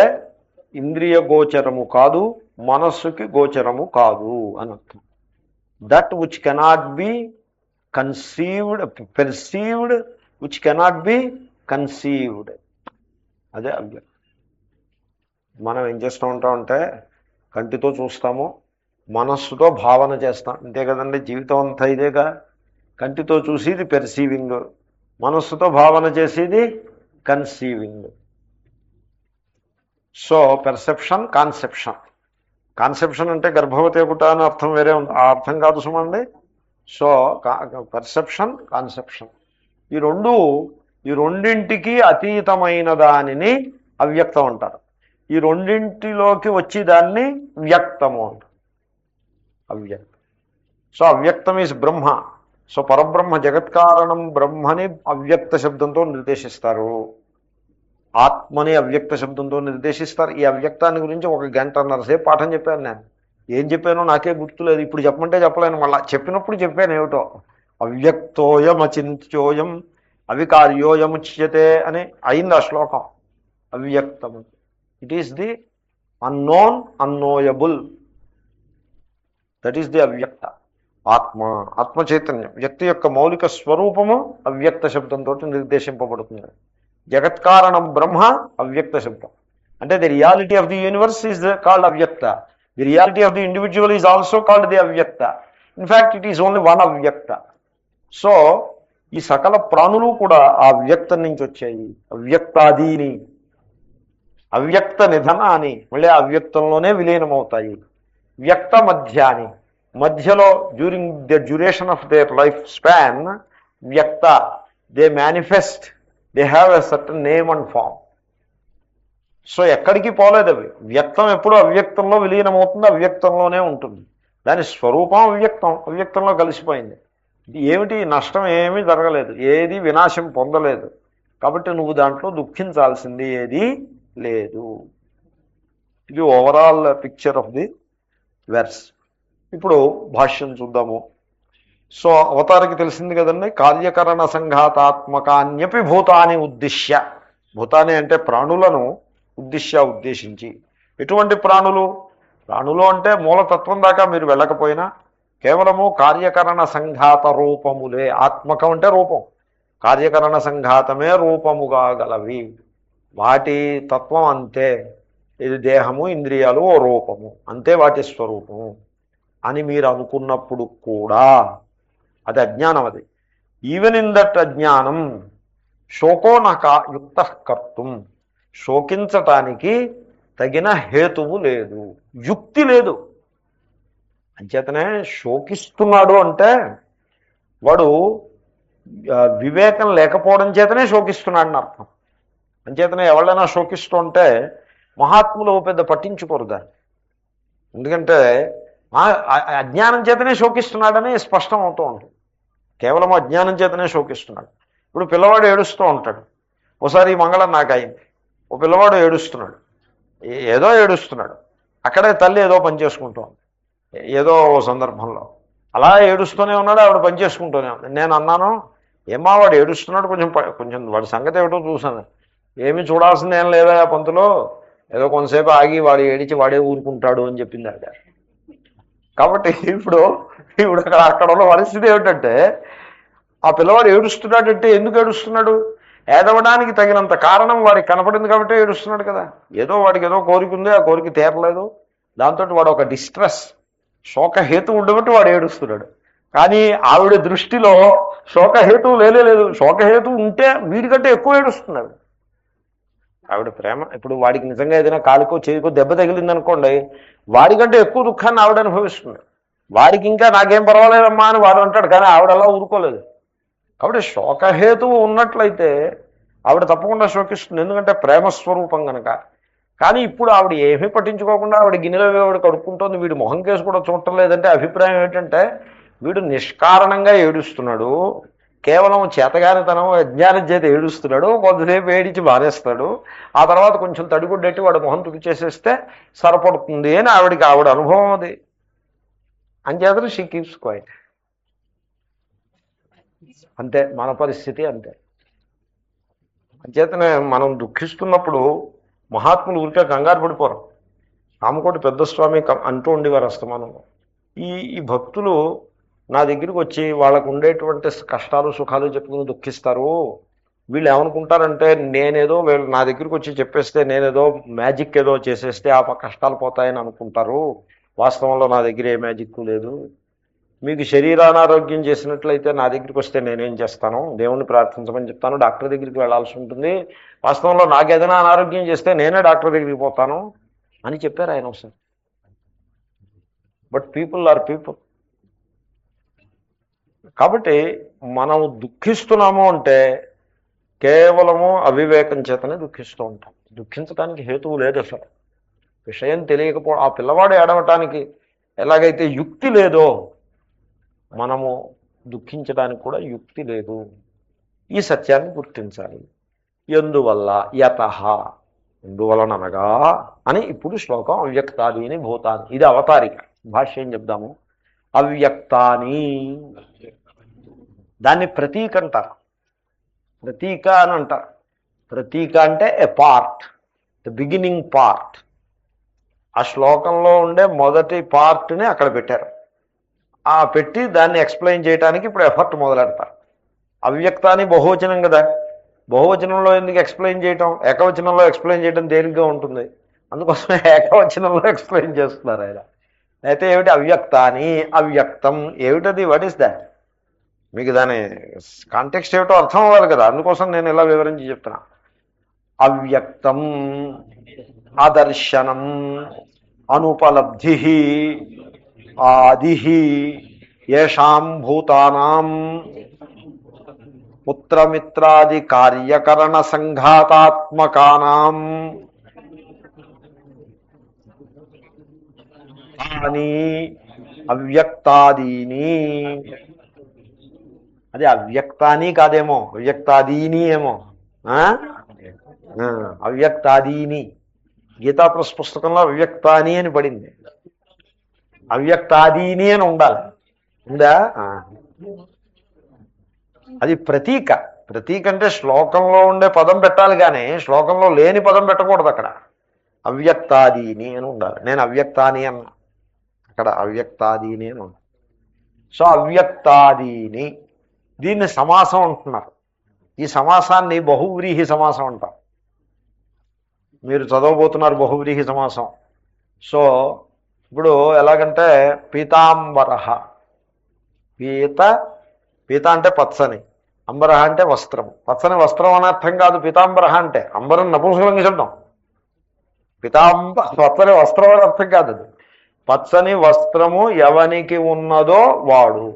[SPEAKER 1] ఇంద్రియ గోచరము కాదు, మనస్సుకి గోచరము కాదు అని అర్థం. That which cannot be conceived, perceived, which cannot be conceived, అదే అవ్యక్తం. మనం ఏం చేస్తూ ఉంటామంటే కంటితో చూస్తాము, మనస్సుతో భావన చేస్తాం, అంతే కదండి. జీవితం అంతా ఇదేగా. కంటితో చూసేది పెర్సీవింగ్, మనస్సుతో భావన చేసేది కన్సీవింగ్. సో పెర్సెప్షన్, కాన్సెప్షన్ అంటే గర్భవతి ఒకట అని అర్థం వేరే ఉంది, ఆ అర్థం కాదు సుమండి. సో పెర్సెప్షన్, కాన్సెప్షన్ ఈ రెండింటికి అతీతమైన దానిని అవ్యక్తం అంటారు. ఈ రెండింటిలోకి వచ్చి దాన్ని వ్యక్తము అంటారు, అవ్యక్తం. సో అవ్యక్తం ఈజ్ బ్రహ్మ. సో పరబ్రహ్మ, జగత్కారణం బ్రహ్మని అవ్యక్త శబ్దంతో నిర్దేశిస్తారు, ఆత్మని అవ్యక్త శబ్దంతో నిర్దేశిస్తారు. ఈ అవ్యక్తాన్ని గురించి 1 గంటన్నర సేపు పాఠం చెప్పాను నేను. ఏం చెప్పానో నాకే గుర్తులేదు, ఇప్పుడు చెప్పమంటే చెప్పలేను. మళ్ళీ చెప్పినప్పుడు చెప్పాను ఏమిటో. అవ్యక్తోయం అచింత్యోయం అవికార్యోయముచ్యతే అని అయింది ఆ శ్లోకం. అవ్యక్తము, it is the unknown unknowable, that is the అవ్యక్త. ఆత్మ, ఆత్మ చైతన్యం, వ్యక్తి యొక్క మౌలిక స్వరూపము అవ్యక్త శబ్దంతో నిర్దేశింపబడుతుంది. జగత్కారణం బ్రహ్మ అవ్యక్త శబ్దం. అంటే the reality of the universe is called అవ్యక్త, the reality of the individual is also called the అవ్యక్త. In fact it is only one అవ్యక్త. సో ఈ సకల ప్రాణులు కూడా ఆ అవ్యక్తం నుంచి వచ్చాయి. అవ్యక్తాదీని, అవ్యక్త నిధనాన్ని, మళ్ళీ అవ్యక్తంలోనే విలీనమవుతాయి. వ్యక్త మధ్యాని, మధ్యలో during the duration of their life span, వ్యక్త, they manifest, they have a certain name and form. So ఎక్కడికి పోలేదు అవి. వ్యక్తం ఎప్పుడు అవ్యక్తంలో విలీనమవుతుంది, అవ్యక్తంలోనే ఉంటుంది. దాని స్వరూపం అవ్యక్తం, అవ్యక్తంలో కలిసిపోయింది. ఏమిటి నష్టం? ఏమీ జరగలేదు, ఏది వినాశం పొందలేదు. కాబట్టి నువ్వు దాంట్లో దుఃఖించాల్సింది ఏది లేదు. ఇది overall picture of the verse. ఇప్పుడు భాష్యం చూద్దాము. సో అవతారికి తెలిసింది కదండి, కార్యకరణ సంఘాతాత్మకాన్యపి భూతాన్ని ఉద్దిశ్య, భూతాన్ని అంటే ప్రాణులను ఉద్దేశించి. ఎటువంటి ప్రాణులు? ప్రాణులు అంటే మూలతత్వం దాకా మీరు వెళ్ళకపోయినా కేవలము కార్యకరణ సంఘాత రూపములే. ఆత్మకం అంటే రూపం, కార్యకరణ సంఘాతమే రూపముగా గలవి. వాటి తత్వం అంతే. ఇది దేహము ఇంద్రియాలు ఓ రూపము అంతే, వాటి స్వరూపము అని మీరు అనుకున్నప్పుడు కూడా అది అజ్ఞానం. అది ఈవెన్ ఇన్ దట్ అజ్ఞానం శోకో నకా యుక్త కర్తుం, శోకించటానికి తగిన హేతువు లేదు, యుక్తి లేదు. అంచేతనే శోకిస్తున్నాడు అంటే వాడు వివేకం లేకపోవడం చేతనే శోకిస్తున్నాడని అర్థం. అంచేతనే ఎవరైనా శోకిస్తూ ఉంటే మహాత్ములు పెద్ద పట్టించుకోరు దాన్ని. ఎందుకంటే అజ్ఞానం చేతనే శోకిస్తున్నాడని స్పష్టం అవుతూ ఉంటుంది. కేవలం అజ్ఞానం చేతనే శోకిస్తున్నాడు. ఇప్పుడు పిల్లవాడు ఏడుస్తూ ఉంటాడు. ఒకసారి ఈ మంగళం నాకు అయింది. ఓ పిల్లవాడు ఏడుస్తున్నాడు, ఏదో ఏడుస్తున్నాడు. అక్కడే తల్లి ఏదో పని చేసుకుంటూ ఉంది, ఏదో సందర్భంలో అలా ఏడుస్తూనే ఉన్నాడు, ఆవిడ పని చేసుకుంటూనే ఉంది. నేను అన్నాను, ఏమా వాడు ఏడుస్తున్నాడు, కొంచెం వాడి సంగతి ఏమిటో చూసాను. ఏమి చూడాల్సింది ఏం లేదా పంతులో, ఏదో కొంతసేపు ఆగి వాడు ఏడిచి వాడే ఊరుకుంటాడు అని చెప్పింది ఆవిడ. కాబట్టి ఇప్పుడు అక్కడ ఉన్న పరిస్థితి ఏమిటంటే, ఆ పిల్లవాడు ఏడుస్తున్నాడంటే ఎందుకు ఏడుస్తున్నాడు? ఏడవడానికి తగినంత కారణం వాడికి కనపడింది కాబట్టి ఏడుస్తున్నాడు కదా. ఏదో వాడికి ఏదో కోరిక ఉంది, ఆ కోరిక తీరలేదు, దాంతో వాడు ఒక డిస్ట్రెస్, శోకహేతు ఉండబట్టి వాడు ఏడుస్తున్నాడు. కానీ ఆవిడ దృష్టిలో శోకహేతువు లేదు. శోకహేతువు ఉంటే వీడికంటే ఎక్కువ ఏడుస్తున్నాడు. ఆవిడ ప్రేమ, ఇప్పుడు వాడికి నిజంగా ఏదైనా కాలుకో చేతికో దెబ్బ తగిలింది అనుకోండి, వాడికంటే ఎక్కువ దుఃఖాన్ని ఆవిడ అనుభవిస్తుంది. వాడికి ఇంకా నాకేం పర్వాలేదమ్మా అని వాడు అంటాడు, కానీ ఆవిడ అలా ఊరుకోలేదు. కాబట్టి శోకహేతువు ఉన్నట్లయితే ఆవిడ తప్పకుండా శోకిస్తుంది, ఎందుకంటే ప్రేమస్వరూపం కనుక. కానీ ఇప్పుడు ఆవిడ ఏమీ పట్టించుకోకుండా ఆవిడ గిన్నెలో ఆవిడ కడుక్కుంటోంది, వీడు మొహం కేసు కూడా చూడటం లేదంటే అభిప్రాయం ఏంటంటే వీడు నిష్కారణంగా ఏడుస్తున్నాడు, కేవలం చేతగానితనం అజ్ఞానం చేత ఏడుస్తున్నాడు, కొంతసేపు ఏడిచి మానేస్తాడు, ఆ తర్వాత కొంచెం తడిగుడ్డెట్టి వాడు మొహం తుడిచేసేస్తే సరిపడుతుంది అని ఆవిడ అనుభవం. అది అంచేతను షీ కీప్స్ క్వైట్. అంతే మన పరిస్థితి, అంతే. అంచేతనే మనం దుఃఖిస్తున్నప్పుడు మహాత్ములు ఊరికే కంగారు పడిపోరు. రామకోటి పెద్ద స్వామి అంటూ ఉండేవారు అస్తమానం, ఈ భక్తులు నా దగ్గరికి వచ్చి వాళ్ళకు ఉండేటువంటి కష్టాలు సుఖాలు చెప్పుకుని దుఃఖిస్తారు. వీళ్ళు ఏమనుకుంటారంటే నేనేదో వీళ్ళు నా దగ్గరికి వచ్చి చెప్పేస్తే నేనేదో మ్యాజిక్ ఏదో చేసేస్తే ఆ కష్టాలు పోతాయని అనుకుంటారు. వాస్తవంలో నా దగ్గర ఏ మ్యాజిక్ లేదు. మీకు శరీరానారోగ్యం చేసినట్లయితే నా దగ్గరికి వస్తే నేనేం చేస్తాను? దేవుణ్ణి ప్రార్థించమని చెప్తాను, డాక్టర్ దగ్గరికి వెళ్ళాల్సి ఉంటుంది. వాస్తవంలో నాకు ఏదైనా అనారోగ్యం చేస్తే నేనే డాక్టర్ దగ్గరికి పోతాను అని చెప్పారు ఆయన ఒకసారి. But people are people. కాబట్టి మనం దుఃఖిస్తున్నాము అంటే కేవలము అవివేకం చేతనే దుఃఖిస్తూ ఉంటాం. దుఃఖించడానికి హేతువు లేదు అసలు. విషయం తెలియకపోవడం, ఆ పిల్లవాడు ఏడవటానికి ఎలాగైతే యుక్తి లేదో మనము దుఃఖించడానికి కూడా యుక్తి లేదు. ఈ సత్యాన్ని గుర్తించాలి. ఎందువల్ల? యతః, ఎందువలనగా అని ఇప్పుడు శ్లోకం అవ్యక్తాదీని భూతాని. ఇది అవతారిక. భాష్యం చెప్దాము. అవ్యక్తాని, దాన్ని ప్రతీక అంటారు. ప్రతీక అని అంటారు. ప్రతీక అంటే a part, the beginning part. ఆ శ్లోకంలో ఉండే మొదటి పార్ట్ని అక్కడ పెట్టారు. ఆ పెట్టి దాన్ని ఎక్స్ప్లెయిన్ చేయడానికి ఇప్పుడు ఎఫర్ట్ మొదలెడతారు. అవ్యక్తాన్ని బహువచనం కదా, బహువచనంలో ఎందుకు ఎక్స్ప్లెయిన్ చేయటం, ఏకవచనంలో ఎక్స్ప్లెయిన్ చేయడం తేలిగ్గా ఉంటుంది. అందుకోసమే ఏకవచనంలో ఎక్స్ప్లెయిన్ చేస్తున్నారు ఆయన. అయితే ఏమిటి అవ్యక్తాన్ని, అవ్యక్తం ఏమిటది, వాట్ ఈస్ దాట్? మీకు దాని కాంటెక్స్ట్ ఏమిటో అర్థం అవ్వాలి కదా, అందుకోసం నేను ఇలా వివరించి చెప్తున్నా. అవ్యక్తం అదర్శనం అనుపలబ్ధి ఆది ఏషాం భూతానాం పుత్రమిత్రాది కార్యకరణ సంఘాతాత్మకానాం తాని అవ్యక్తాదీని. అది అవ్యక్తాని కాదేమో, అవ్యక్తాదీని ఏమో. అవ్యక్తాదీని గీతా ప్లస్ పుస్తకంలో అవ్యక్తాని అని పడింది, అవ్యక్తాదీని అని ఉండాలి. ఉందా? అది ప్రతీక. ప్రతీక అంటే శ్లోకంలో ఉండే పదం పెట్టాలి, కానీ శ్లోకంలో లేని పదం పెట్టకూడదు. అక్కడ అవ్యక్తాదీని అని ఉండాలి. నేను అవ్యక్తాని అన్నా, అక్కడ అవ్యక్తాదీని అని ఉండాలి. సో అవ్యక్తాదీని, దీన్ని సమాసం అంటున్నారు. ఈ సమాసాన్ని బహువ్రీహి సమాసం అంటారు. మీరు చదవబోతున్నారు బహువ్రీహి సమాసం. సో ఇప్పుడు ఎలాగంటే పీతాంబర, పీత అంటే పచ్చని, అంబర అంటే వస్త్రము. పచ్చని వస్త్రం అని అర్థం కాదు పీతాంబర అంటే. అంబరం నపుంసకంగా చెప్తాం. పచ్చని వస్త్రం అని అర్థం కాదు. అది పచ్చని వస్త్రము ఎవనికి ఉన్నదో వాడు.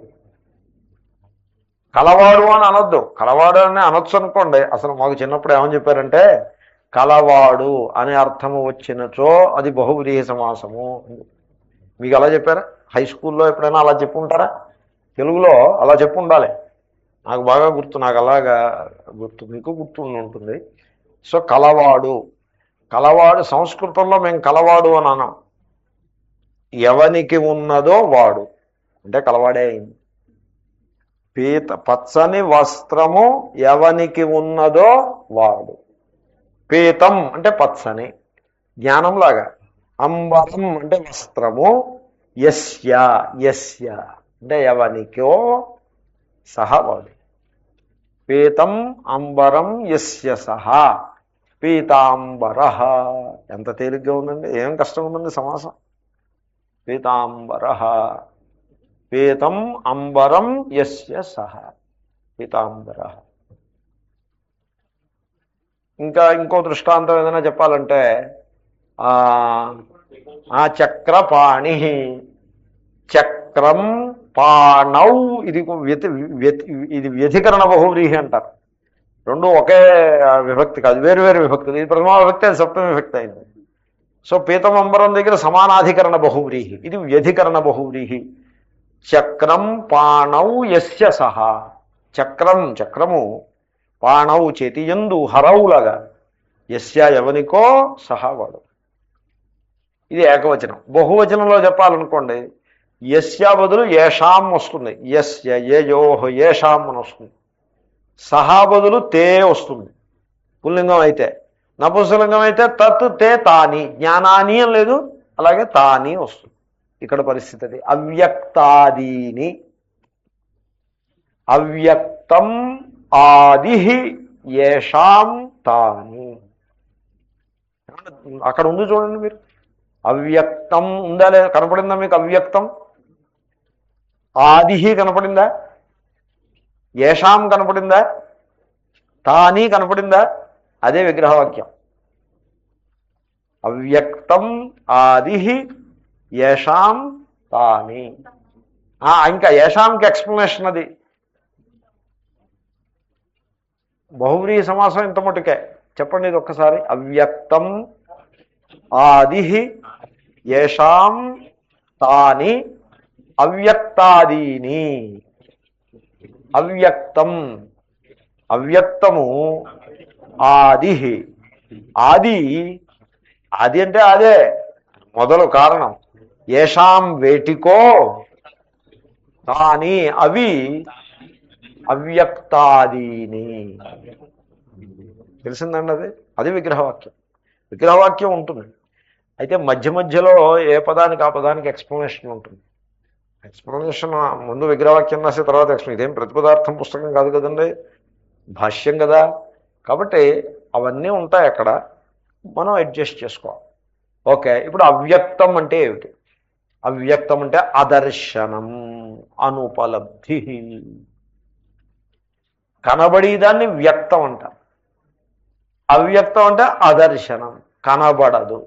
[SPEAKER 1] కలవాడు అని అనొద్దు. కలవాడు అని అనొచ్చు అనుకోండి. అసలు మాకు చిన్నప్పుడు ఏమని చెప్పారంటే, కలవాడు అనే అర్థము వచ్చినచో అది బహువ్రీహి సమాసము. మీకు అలా చెప్పారా? హై స్కూల్లో ఎప్పుడైనా అలా చెప్పుంటారా? తెలుగులో అలా చెప్పు ఉండాలి. నాకు బాగా గుర్తు, నాకు అలాగా గుర్తు, మీకు గుర్తు ఉంటుంది. సో కలవాడు, కలవాడు సంస్కృతంలో మేము కలవాడు అని అన్నాం. ఎవనికి ఉన్నదో వాడు అంటే కలవాడే అయింది. పచ్చని వస్త్రము ఎవనికి ఉన్నదో వాడు. పీతం అంటే పచ్చని, జ్ఞానంలాగా. అంబరం అంటే వస్త్రము, యస్య యస్య అంటే ఎవనికో సహ వాడు. పీతం అంబరం యస్య సహ పీతాంబర. ఎంత తేలిగ్గా ఉందండి, ఏం కష్టం ఉందండి సమాసం. పీతాంబర, పీతం అంబరం యస్య సహ పీతాంబర. ఇంకా ఇంకో దృష్టాంతం ఏదైనా చెప్పాలంటే చక్రపాణి, చక్రం పాణౌ. ఇది ఇది వ్యధికరణ బహువ్రీహి అంటారు. రెండు ఒకే విభక్తి కాదు, వేరు వేరు విభక్తులు. ఇది ప్రథమా విభక్తి, అది సప్తమ విభక్తి అయింది. సో పీతమంబరం దగ్గర సమానాధికరణ బహువ్రీహి, ఇది వ్యధికరణ బహువ్రీహి. చక్రం పాణౌ యస్య సహ. చక్రం, చక్రము, పాణౌ చేతియందు, హరౌలాగా, యస్య ఎవనికో సహ వాడు. ఇది ఏకవచనం. బహువచనంలో చెప్పాలనుకోండి, యస్య బదులు ఏషాం వస్తుంది. యస్య యయోహ ఏషాం అని వస్తుంది. సహా బదులు తే వస్తుంది పుల్లింగం అయితే. నపుంసలింగం అయితే తత్ తే తాని, జ్ఞానాని అని లేదు, అలాగే తాని వస్తుంది. ఇక్కడ పరిస్థితి అది. అవ్యక్తాదీని, అవ్యక్తం ఆది ఏషాం తాని. అక్కడ ఉంది చూడండి మీరు, అవ్యక్తం ఉందా లేదా, కనపడిందా మీకు? అవ్యక్తం ఆది కనపడిందా? ఏషాం కనపడిందా? తాని కనపడిందా? అదే విగ్రహవాక్యం. అవ్యక్తం ఆది ఏషాం తాని. ఇంకా ఏషాంకి ఎక్స్ప్లెనేషన్ అది. బహువ్రీహి సమాసం ఇంత మటుకే. చెప్పండి ఇది ఒక్కసారి. అవ్యక్తం ఆది ఏషాం తాని అవ్యక్తాదీని. అవ్యక్తం, అవ్యక్తము, ఆది, ఆది, ఆది అంటే అదే మొదలు, కారణం. ఏషాం వేటికో తాని అవి అవ్యక్తాదీని. తెలిసిందండి అది? అది విగ్రహవాక్యం. విగ్రహవాక్యం ఉంటుంది. అయితే మధ్య మధ్యలో ఏ పదానికి ఆ పదానికి ఎక్స్ప్లెనేషన్ ఉంటుంది. ఎక్స్ప్లెనేషన్ ముందు విగ్రహవాక్యం రాసే తర్వాత ఎక్స్ప్లెయిన్. ఇదేం ప్రతిపదార్థం పుస్తకం కాదు కదండి, భాష్యం కదా. కాబట్టి అవన్నీ ఉంటాయి అక్కడ, మనం అడ్జస్ట్ చేసుకోవాలి. ఓకే, ఇప్పుడు అవ్యక్తం అంటే ఏమిటి? అవ్యక్తం అంటే అదర్శనం, అనుపలబ్ధి. కనబడేదాన్ని వ్యక్తం అంటారు. అవ్యక్తం అంటే అదర్శనం, కనబడదు.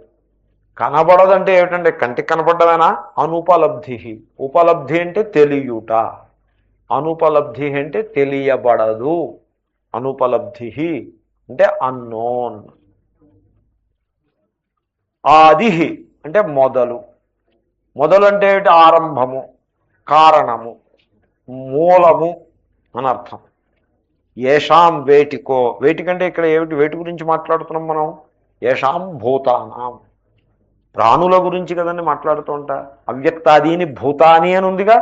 [SPEAKER 1] కనబడదు అంటే ఏమిటంటే కంటికి కనపడ్డమేనా? అనుపలబ్ధి. ఉపలబ్ధి అంటే తెలియుట, అనుపలబ్ధి అంటే తెలియబడదు. అనుపలబ్ధి అంటే అన్నోన్. ఆది అంటే మొదలు. మొదలు అంటే ఏమిటి? ఆరంభము, కారణము, మూలము అని అర్థం. ఏషాం వేటికో. వేటికంటే ఇక్కడ ఏమిటి? వేటి గురించి మాట్లాడుతున్నాం మనం? ఏషాం భూతానాం, ప్రాణుల గురించి కదండి మాట్లాడుతూ ఉంటా. అవ్యక్తాదీని భూతాని అని ఉందిగా,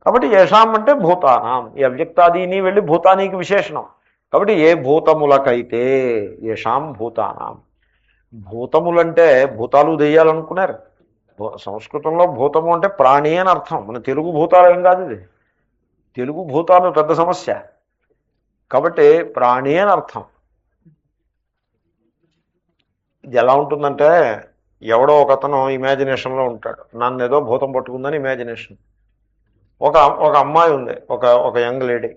[SPEAKER 1] కాబట్టి ఏషాం అంటే భూతానాం. ఈ అవ్యక్తాదీని వెళ్ళి భూతానికి విశేషణం. కాబట్టి ఏ భూతములకైతే, ఏషాం భూతానాం. భూతములంటే భూతాలు దెయ్యాలనుకున్నారు. సంస్కృతంలో భూతము అంటే ప్రాణి అని అర్థం. మన తెలుగు భూతాలు ఏం కాదు ఇది. తెలుగు భూతాలు పెద్ద సమస్య. కాబట్టి ప్రాణి అని అర్థం. ఇది ఎలా ఉంటుందంటే, ఎవడో ఒకతను ఇమాజినేషన్లో ఉంటాడు, నన్ను ఏదో భూతం పట్టుకుందని ఇమాజినేషన్. ఒక ఒక అమ్మాయి ఉంది, ఒక యంగ్ లేడీ.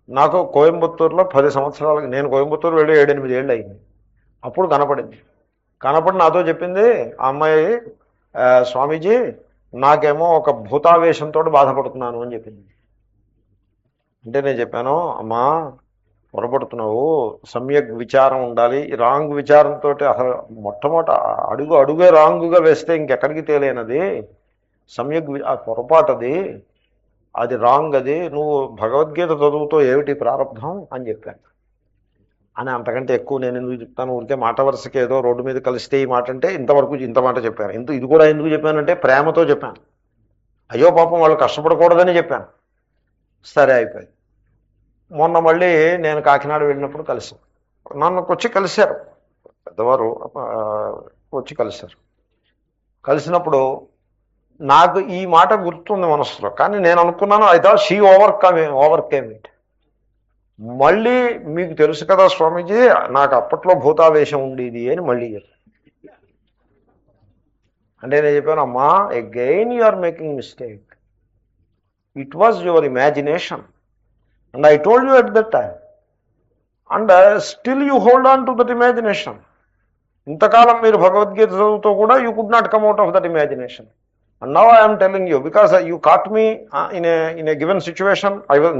[SPEAKER 1] నాకు కోయంబత్తూరులో 10 సంవత్సరాలకి, నేను కోయంబత్తూరు వెళ్ళి 7-8 ఏళ్ళు అయింది. అప్పుడు కనపడింది. కనపడి నాతో చెప్పింది ఆ అమ్మాయి, స్వామీజీ నాకేమో ఒక భూతావేశంతో బాధపడుతున్నాను అని చెప్పింది. అంటే నేను చెప్పాను, అమ్మా పొరపడుతున్నావు, సమ్యక్ విచారం ఉండాలి. రాంగ్ విచారంతో అసలు మొట్టమొదట అడుగే రాంగుగా వేస్తే ఇంకెక్కడికి తేలేనది. సమ్యక్ పొరపాటు అది రాంగ్. అది నువ్వు భగవద్గీత చదువుతో ఏమిటి ప్రారంభం అని చెప్పాను. అని అంతకంటే ఎక్కువ నేను ఎందుకు చెప్తాను? ఊరికే మాట వరుసకి ఏదో రోడ్డు మీద కలిస్తే ఈ మాట అంటే ఇంతవరకు ఇంత మాట చెప్పాను. ఇది కూడా ఎందుకు చెప్పానంటే ప్రేమతో చెప్పాను. అయ్యో పాపం వాళ్ళు కష్టపడకూడదని చెప్పాను. సరే అయిపోయింది. మొన్న మళ్ళీ నేను కాకినాడ వెళ్ళినప్పుడు కలిసాను. నన్ను వచ్చి కలిశారు పెద్దవారు, వచ్చి కలిశారు. కలిసినప్పుడు నాకు ఈ మాట గుర్తుంది మనసులో. కానీ నేను అనుకున్నాను, అయితే షీ ఓవర్కేమ్ ఇట్. మళ్ళీ మీకు తెలుసు కదా స్వామీజీ, నాకు అప్పట్లో భూతావేశం ఉండేది అని మళ్ళీ చెప్పాను. అంటే నేను చెప్పాను, అమ్మా again you are making mistake. It was your imagination and I told you at that time, and still you hold on to that imagination. ఇంతకాలం మీరు భగవద్గీత చదువుతో కూడా you could not come out of that imagination. And now I am telling you, because you caught me in a given situation.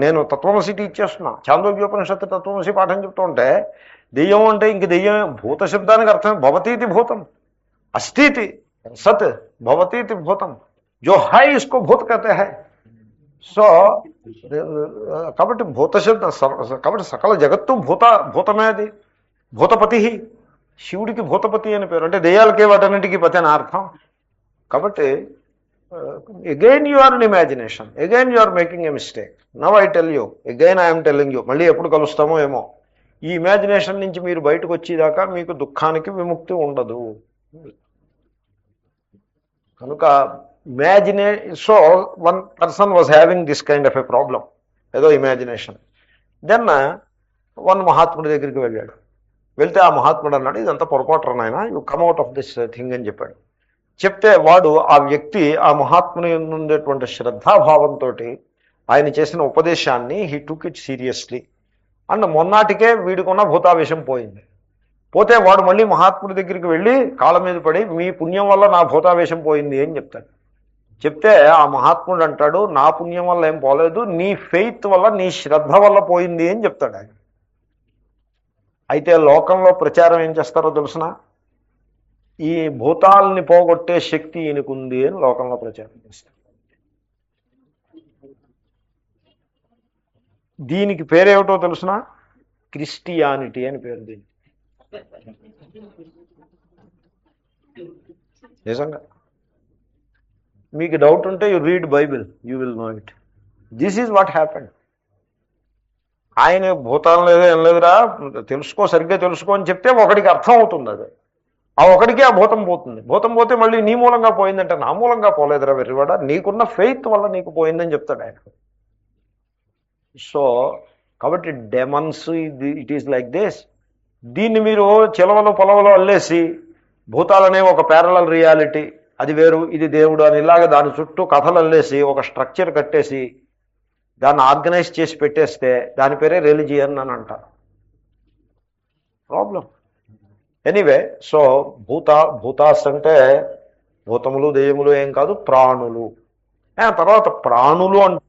[SPEAKER 1] నేను తత్వమసి టీచ్ చేస్తున్నా, చాందోగ్యోపనిషత్తు తత్వమసి పాఠం చెప్తూ ఉంటే, దెయ్యం అంటే ఇంక దెయ్యం, భూత శబ్దానికి అర్థం భవతీతి భూతం, అస్థితి సత్, భవతీతి భూతం, జో హై ఇస్కో భూత్ కహతే హై. సో కాబట్టి భూతశబ్ద, కాబట్టి సకల జగత్తు భూతమే. అది భూతపతి. శివుడికి భూతపతి అని పేరు. అంటే దెయ్యాలకే వాటన్నిటికీ పతి అని అర్థం. కాబట్టి again you are in imagination, again you are making a mistake. Now I tell you, again I'm telling you. మళ్ళీ ఎప్పుడు కలుస్తామో ఏమో. ఈ ఇమాజినేషన్ నుంచి మీరు బయటకు వచ్చేదాకా మీకు దుఃఖానికి విముక్తి ఉండదు. కనుక so one person was having this kind of a problem, ఏదో ఇమాజినేషన్. దెన్ వన్ మహాత్ముడి దగ్గరికి వెళ్ళాడు. వెళ్తే ఆ మహాత్ముడు అన్నాడు, ఇదంతా పొరపాటు నాయన, you come out of this thing అని చెప్పాడు. చెప్తే వాడు, ఆ వ్యక్తి, ఆ మహాత్ముని ఉండేటువంటి శ్రద్ధాభావంతో ఆయన చేసిన ఉపదేశాన్ని he took it seriously. And మొన్నాటికే వీడికున్న భూతావేశం పోయింది. పోతే వాడు మళ్ళీ మహాత్ముడి దగ్గరికి వెళ్ళి కాళ్ళ మీద పడి, మీ పుణ్యం వల్ల నా భూతావేశం పోయింది అని చెప్తాడు. చెప్తే ఆ మహాత్ముడు అంటాడు, నా పుణ్యం వల్ల ఏం పోలేదు, నీ ఫెయిత్ వల్ల, నీ శ్రద్ధ వల్ల పోయింది అని చెప్తాడు ఆయన. అయితే లోకంలో ప్రచారం ఏం చేస్తారో తెలుసిన, ఈ భూతాలని పోగొట్టే శక్తి ఈయనకుంది అని లోకంలో ప్రచారం చేస్తారు. దీనికి పేరేమిటో తెలుసిన, క్రిస్టియానిటీ అని పేరు దీనికి. నిజంగా మీకు డౌట్ ఉంటే you read Bible, you will know it. This is what happened. ఆయన భూతాలు లేదో ఏం లేదురా తెలుసుకో, సరిగ్గా తెలుసుకో అని చెప్తే ఒకడికి అర్థం అవుతుంది. అది ఆ ఒకడికి ఆ భూతం పోతుంది. భూతం పోతే మళ్ళీ నీ మూలంగా పోయిందంటే నా మూలంగా పోలేదురా వెర్రివాడ, నీకున్న ఫెయిత్ వల్ల నీకు పోయిందని చెప్తాడు ఆయన. సో కాబట్టి demons it is like this. దీన్ని మీరు చిలవలు పొలవలు అల్లేసి భూతాలనే ఒక ప్యారలల్ రియాలిటీ, అది వేరు ఇది దేవుడు అని ఇలాగ దాని చుట్టూ కథలు అల్లేసి ఒక స్ట్రక్చర్ కట్టేసి దాన్ని ఆర్గనైజ్ చేసి పెట్టేస్తే దాని పేరే రిలిజియన్ అని అంటారు. ప్రాబ్లం. ఎనీవే, సో భూతాస్ అంటే భూతములు దెయ్యములు ఏం కాదు, ప్రాణులు. తర్వాత ప్రాణులు అంటే